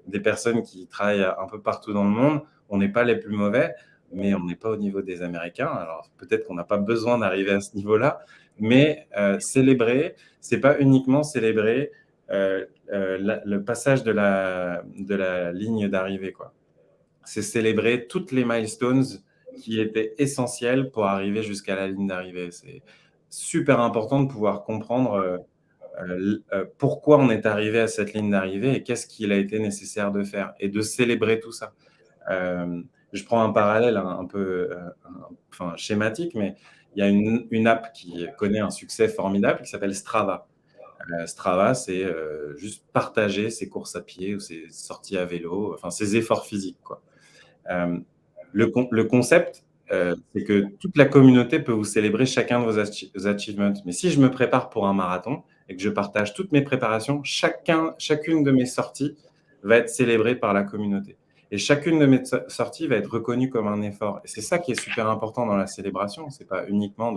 des personnes qui travaillent un peu partout dans le monde. On n'est pas les plus mauvais, mais on n'est pas au niveau des Américains. Alors peut-être qu'on n'a pas besoin d'arriver à ce niveau-là, mais célébrer, c'est pas uniquement célébrer le passage de la ligne d'arrivée, quoi. C'est célébrer toutes les milestones qui étaient essentielles pour arriver jusqu'à la ligne d'arrivée. C'est super important de pouvoir comprendre pourquoi on est arrivé à cette ligne d'arrivée et qu'est-ce qu'il a été nécessaire de faire et de célébrer tout ça. Je prends un parallèle un peu schématique, mais il y a une app qui connaît un succès formidable qui s'appelle Strava. Strava, c'est juste partager ses courses à pied ou ses sorties à vélo, enfin ses efforts physiques, quoi. Le concept, c'est que toute la communauté peut vous célébrer chacun de vos achievements. Mais si je me prépare pour un marathon et que je partage toutes mes préparations, chacune de mes sorties va être célébrée par la communauté. Et chacune de mes sorties va être reconnue comme un effort. Et c'est ça qui est super important dans la célébration. C'est pas uniquement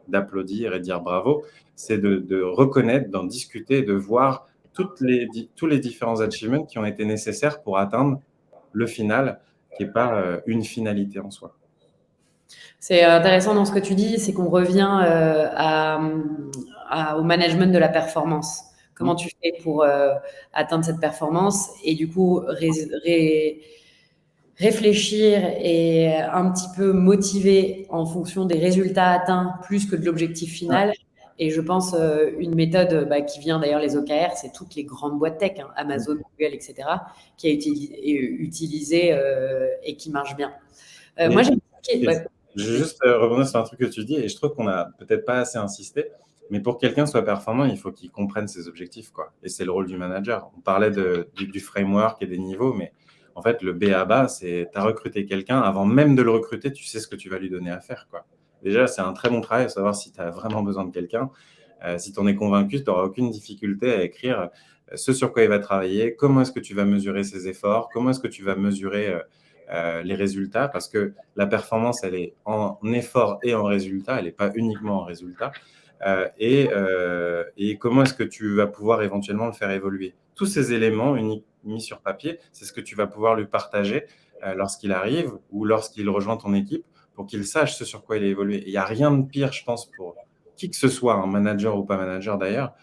d'applaudir et dire bravo, c'est de reconnaître, d'en discuter, de voir tous les différents achievements qui ont été nécessaires pour atteindre le final, qui n'est pas une finalité en soi. C'est intéressant dans ce que tu dis, c'est qu'on revient au management de la performance. Comment tu fais pour atteindre cette performance et du coup réfléchir et un petit peu motiver en fonction des résultats atteints plus que de l'objectif final. Et je pense une méthode qui vient d'ailleurs les OKR, c'est toutes les grandes boîtes tech, hein, Amazon, Google, etc., qui a été utilisée et qui marche bien. Moi, j'ai Je vais juste rebondir sur un truc que tu dis et je trouve qu'on n'a peut-être pas assez insisté. Mais pour que quelqu'un soit performant, il faut qu'il comprenne ses objectifs, quoi. Et c'est le rôle du manager. On parlait du framework et des niveaux, mais en fait, le B à bas, c'est tu as recruté quelqu'un. Avant même de le recruter, tu sais ce que tu vas lui donner à faire, quoi. Déjà, c'est un très bon travail de savoir si tu as vraiment besoin de quelqu'un. Si tu en es convaincu, tu n'auras aucune difficulté à écrire ce sur quoi il va travailler, comment est-ce que tu vas mesurer ses efforts, comment est-ce que tu vas mesurer les résultats, parce que la performance, elle est en effort et en résultat, elle n'est pas uniquement en résultat. Et comment est-ce que tu vas pouvoir éventuellement le faire évoluer. Tous ces éléments mis sur papier, c'est ce que tu vas pouvoir lui partager lorsqu'il arrive ou lorsqu'il rejoint ton équipe pour qu'il sache ce sur quoi il a évolué. Il n'y a rien de pire, je pense, pour qui que ce soit, un manager ou pas manager d'ailleurs,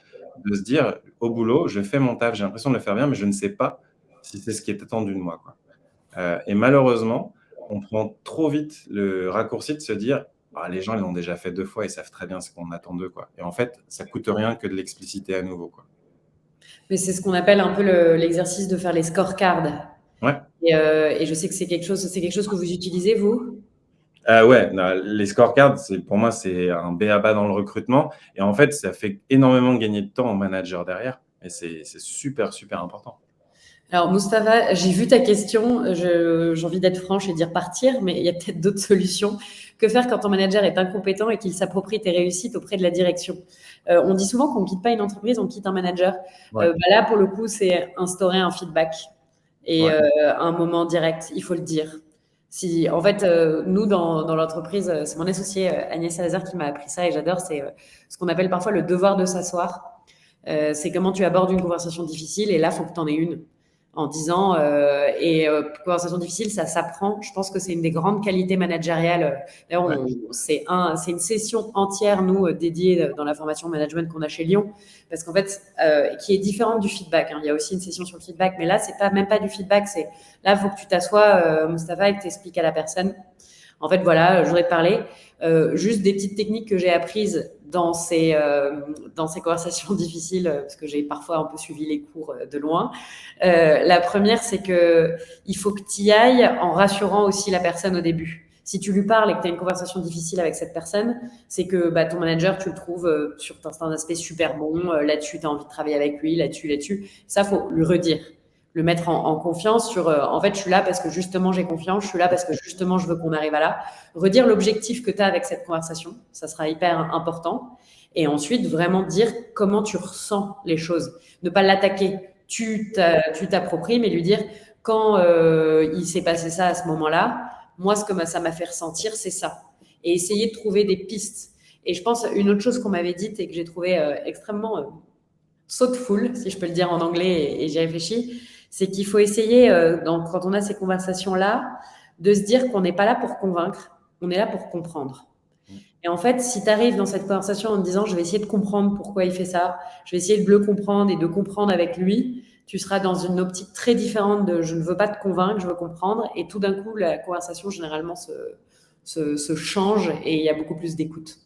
de se dire au boulot, je fais mon taf, j'ai l'impression de le faire bien, mais je ne sais pas si c'est ce qui est attendu de moi, quoi. Et malheureusement, on prend trop vite le raccourci de se dire ah, les gens, ils l'ont déjà fait 2 fois, ils savent très bien ce qu'on attend d'eux, quoi. Et en fait, ça coûte rien que de l'expliciter à nouveau, quoi. Mais c'est ce qu'on appelle un peu l'exercice de faire les scorecards. Ouais. Et je sais que c'est quelque chose que vous utilisez, vous? Ouais, les scorecards, pour moi, c'est un b.a.-ba dans le recrutement. Et en fait, ça fait énormément gagner de temps aux managers derrière. Et c'est super, super important. Alors, Moustapha, j'ai vu ta question. J'ai envie d'être franche et dire partir, mais il y a peut-être d'autres solutions. Que faire quand ton manager est incompétent et qu'il s'approprie tes réussites auprès de la direction? On dit souvent qu'on ne quitte pas une entreprise, on quitte un manager. Ouais. Là, pour le coup, c'est instaurer un feedback et Ouais. un moment direct, il faut le dire. En fait, nous, dans l'entreprise, c'est mon associé Agnès Salazar qui m'a appris ça et j'adore. C'est ce qu'on appelle parfois le devoir de s'asseoir. C'est comment tu abordes une conversation difficile et là, il faut que tu en aies une en disant conversation difficile, ça s'apprend. Je pense que c'est une des grandes qualités managériales. D'ailleurs, c'est une session entière, nous, dédiée dans la formation management qu'on a chez Lyon, parce qu'en fait, qui est différente du feedback. Il y a aussi une session sur le feedback, mais là, c'est même pas du feedback. Là, il faut que tu t'assoies, Moustapha, et que tu expliques à la personne. En fait, voilà, je voudrais te parler juste des petites techniques que j'ai apprises dans ces conversations difficiles, parce que j'ai parfois un peu suivi les cours de loin. La première, c'est qu'il faut que tu y ailles en rassurant aussi la personne au début. Si tu lui parles et que tu as une conversation difficile avec cette personne, c'est que ton manager, tu le trouves sur un aspect super bon. Là-dessus, tu as envie de travailler avec lui, là-dessus. Ça, faut lui redire. Le mettre en confiance sur en fait, je suis là parce que justement j'ai confiance, je suis là parce que justement je veux qu'on arrive à là. Redire l'objectif que tu as avec cette conversation, ça sera hyper important. Et ensuite, vraiment dire comment tu ressens les choses. Ne pas l'attaquer. Tu t'appropries, mais lui dire quand il s'est passé ça à ce moment-là, moi, ce que ça m'a fait ressentir, c'est ça. Et essayer de trouver des pistes. Et je pense, une autre chose qu'on m'avait dite et que j'ai trouvé extrêmement thoughtful, si je peux le dire en anglais, et j'y réfléchis, c'est qu'il faut essayer, quand on a ces conversations-là, de se dire qu'on n'est pas là pour convaincre, on est là pour comprendre. Et en fait, si tu arrives dans cette conversation en te disant je vais essayer de comprendre pourquoi il fait ça, je vais essayer de le comprendre et de comprendre avec lui, tu seras dans une optique très différente de je ne veux pas te convaincre, je veux comprendre. Et tout d'un coup, la conversation généralement se change et il y a beaucoup plus d'écoute.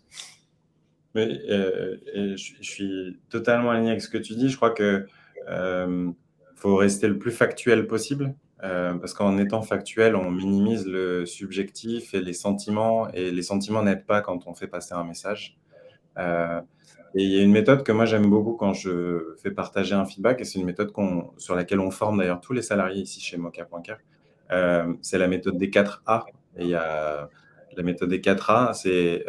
Mais, je suis totalement aligné avec ce que tu dis. Je crois que faut rester le plus factuel possible, parce qu'en étant factuel, on minimise le subjectif et les sentiments n'aident pas quand on fait passer un message. Et il y a une méthode que moi j'aime beaucoup quand je fais partager un feedback, et c'est une méthode sur laquelle on forme d'ailleurs tous les salariés ici chez Moka.care. C'est la méthode des 4 A. Et il y a la méthode des 4 A, c'est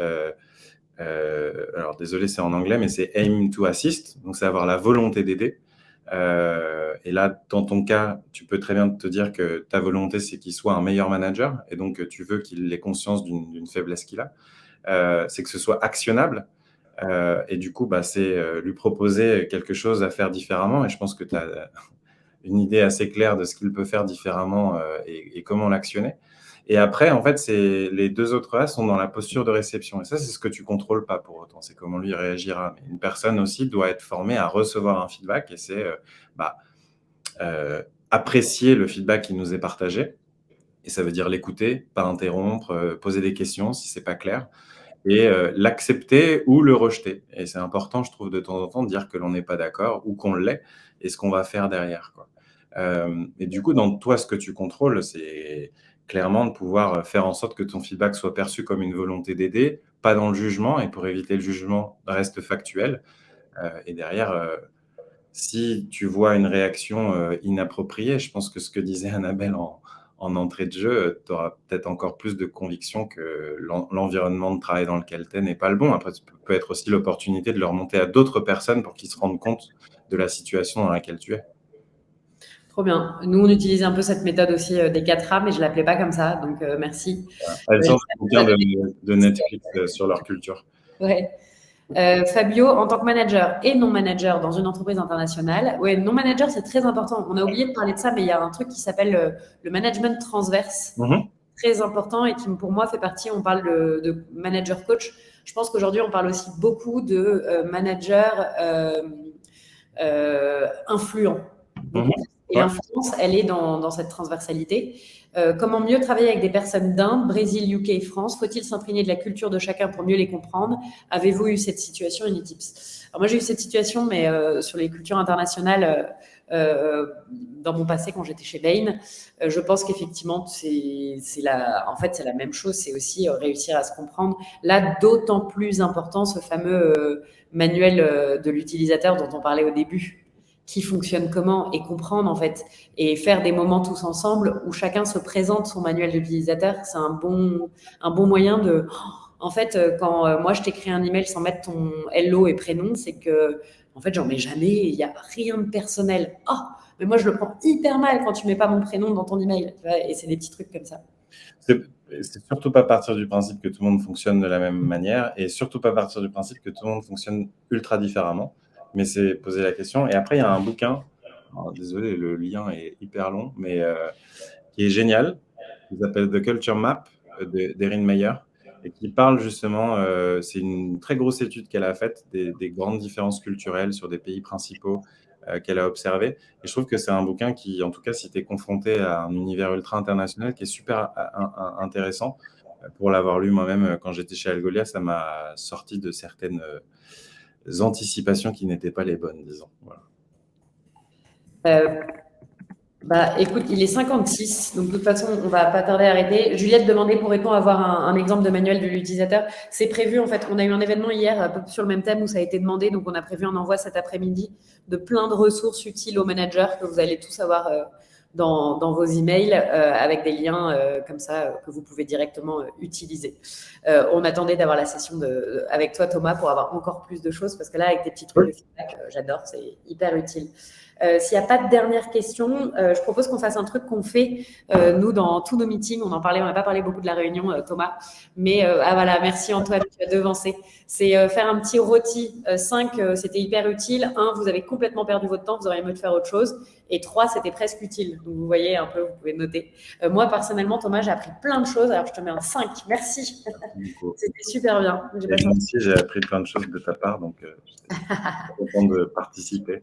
alors désolé, c'est en anglais, mais c'est aim to assist, donc c'est avoir la volonté d'aider. Et là, dans ton cas, tu peux très bien te dire que ta volonté, c'est qu'il soit un meilleur manager, et donc tu veux qu'il ait conscience d'une faiblesse qu'il a. C'est que ce soit actionnable, et du coup, c'est lui proposer quelque chose à faire différemment, et je pense que tu as une idée assez claire de ce qu'il peut faire différemment et comment l'actionner. Et après, en fait, les 2 autres A sont dans la posture de réception. Et ça, c'est ce que tu contrôles pas pour autant. C'est comment lui réagira. Mais une personne aussi doit être formée à recevoir un feedback, et c'est apprécier le feedback qui nous est partagé. Et ça veut dire l'écouter, pas interrompre, poser des questions si c'est pas clair, et l'accepter ou le rejeter. Et c'est important, je trouve, de temps en temps, de dire que l'on n'est pas d'accord ou qu'on l'est, et ce qu'on va faire derrière, quoi. Et du coup, dans toi, ce que tu contrôles, c'est clairement de pouvoir faire en sorte que ton feedback soit perçu comme une volonté d'aider, pas dans le jugement, et pour éviter le jugement, reste factuel. Et derrière, si tu vois une réaction inappropriée, je pense que ce que disait Annabelle en entrée de jeu, tu auras peut-être encore plus de conviction que l'environnement de travail dans lequel tu es n'est pas le bon. Après, ça peut être aussi l'opportunité de le remonter à d'autres personnes pour qu'ils se rendent compte de la situation dans laquelle tu es. Trop bien. Nous, on utilise un peu cette méthode aussi des 4A, mais je ne l'appelais pas comme ça, donc merci. Elles sont des bouquins de Netflix sur leur culture. Ouais. Fabio, en tant que manager et non manager dans une entreprise internationale, ouais, non manager, c'est très important. On a oublié de parler de ça, mais il y a un truc qui s'appelle le management transverse. très important et qui, pour moi, fait partie, on parle de manager coach. Je pense qu'aujourd'hui, on parle aussi beaucoup de manager influent. Donc, et l'influence, elle est dans cette transversalité. Comment mieux travailler avec des personnes d'Inde, Brésil, UK, France? Faut-il s'imprégner de la culture de chacun pour mieux les comprendre? Avez-vous eu cette situation? Any tips? Alors moi, j'ai eu cette situation, mais sur les cultures internationales, dans mon passé, quand j'étais chez Bain, je pense qu'effectivement, c'est la même chose. C'est aussi réussir à se comprendre. Là, d'autant plus important, ce fameux manuel de l'utilisateur dont on parlait au début, qui fonctionne comment, et comprendre en fait, et faire des moments tous ensemble où chacun se présente son manuel d'utilisateur. C'est un bon moyen de... En fait, quand moi je t'écris un email sans mettre ton hello et prénom, c'est que en fait j'en mets jamais, il n'y a rien de personnel. Oh, mais moi je le prends hyper mal quand tu mets pas mon prénom dans ton email, tu vois, et c'est des petits trucs comme ça. C'est surtout pas partir du principe que tout le monde fonctionne de la même manière, et surtout pas partir du principe que tout le monde fonctionne ultra différemment, mais c'est poser la question. Et après, il y a un bouquin, alors, désolé, le lien est hyper long, mais qui est génial, qui s'appelle The Culture Map d'Erin Meyer, et qui parle justement, c'est une très grosse étude qu'elle a faite des grandes différences culturelles sur des pays principaux qu'elle a observé. Et je trouve que c'est un bouquin qui, en tout cas, si tu es confronté à un univers ultra international, qui est super intéressant. Pour l'avoir lu moi-même quand j'étais chez Algolia, ça m'a sorti de certaines anticipations qui n'étaient pas les bonnes, disons. Voilà. Écoute, il est 56, donc de toute façon, on va pas tarder à arrêter. Juliette demandait pour répondre à avoir un exemple de manuel de l'utilisateur. C'est prévu, en fait. On a eu un événement hier un peu sur le même thème où ça a été demandé, donc on a prévu un envoi cet après-midi de plein de ressources utiles aux managers que vous allez tous avoir dans vos emails avec des liens comme ça que vous pouvez directement utiliser. On attendait d'avoir la session avec toi, Thomas, pour avoir encore plus de choses, parce que là, avec tes petits trucs de feedback, j'adore, c'est hyper utile. S'il n'y a pas de dernière question, je propose qu'on fasse un truc qu'on fait, nous, dans tous nos meetings. On en parlait, on n'a pas parlé beaucoup de la réunion, Thomas. Mais voilà, merci Antoine, tu as devancé. C'est faire un petit rôti. 5, c'était hyper utile. 1, vous avez complètement perdu votre temps, vous auriez mieux de faire autre chose. Et 3, c'était presque utile. Donc, vous voyez un peu, vous pouvez noter. Moi, personnellement, Thomas, j'ai appris plein de choses. Alors, je te mets un 5. Merci. C'était super bien. Moi aussi, j'ai appris plein de choses de ta part, donc j'étais content de participer.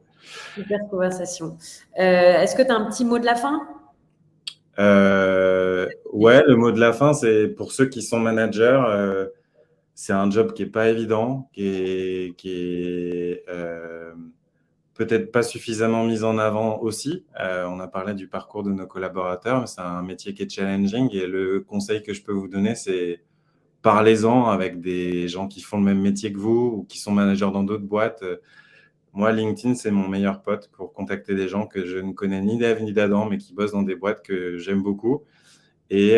Super conversation. Est-ce que tu as un petit mot de la fin? Ouais, le mot de la fin, c'est pour ceux qui sont managers, c'est un job qui n'est pas évident, qui est peut-être pas suffisamment mis en avant aussi. On a parlé du parcours de nos collaborateurs, mais c'est un métier qui est challenging, et le conseil que je peux vous donner, c'est parlez-en avec des gens qui font le même métier que vous ou qui sont managers dans d'autres boîtes. Moi, LinkedIn, c'est mon meilleur pote pour contacter des gens que je ne connais ni d'Ève ni d'Adam, mais qui bossent dans des boîtes que j'aime beaucoup. Et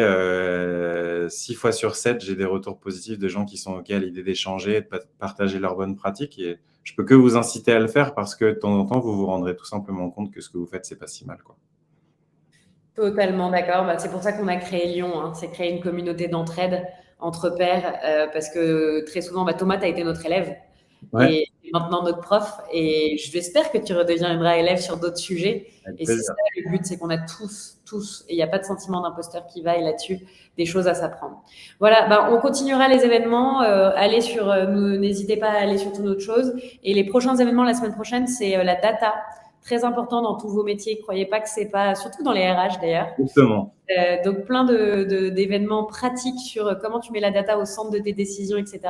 6 fois sur 7, j'ai des retours positifs de gens qui sont OK à l'idée d'échanger et de partager leurs bonnes pratiques. Et je peux que vous inciter à le faire, parce que de temps en temps, vous vous rendrez tout simplement compte que ce que vous faites, c'est pas si mal, quoi. Totalement d'accord. C'est pour ça qu'on a créé Lyon, hein. C'est créer une communauté d'entraide entre pairs, parce que très souvent, Thomas, tu as été notre élève. Ouais. Et maintenant notre prof, et j'espère que tu redeviendras élève sur d'autres sujets. Et c'est ça le but, c'est qu'on a tous, et il n'y a pas de sentiment d'imposteur qui vaille là-dessus, des choses à s'apprendre. Voilà, on continuera les événements, n'hésitez pas à aller sur toute autre chose. Et les prochains événements la semaine prochaine, c'est la data. Très important dans tous vos métiers. Croyez pas que c'est pas, surtout dans les RH d'ailleurs. Justement. Donc plein d'événements pratiques sur comment tu mets la data au centre de tes décisions, etc.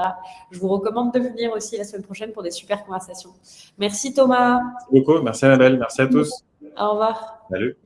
Je vous recommande de venir aussi la semaine prochaine pour des super conversations. Merci Thomas. Merci beaucoup. Merci Annabelle. Merci à tous. Au revoir. Salut.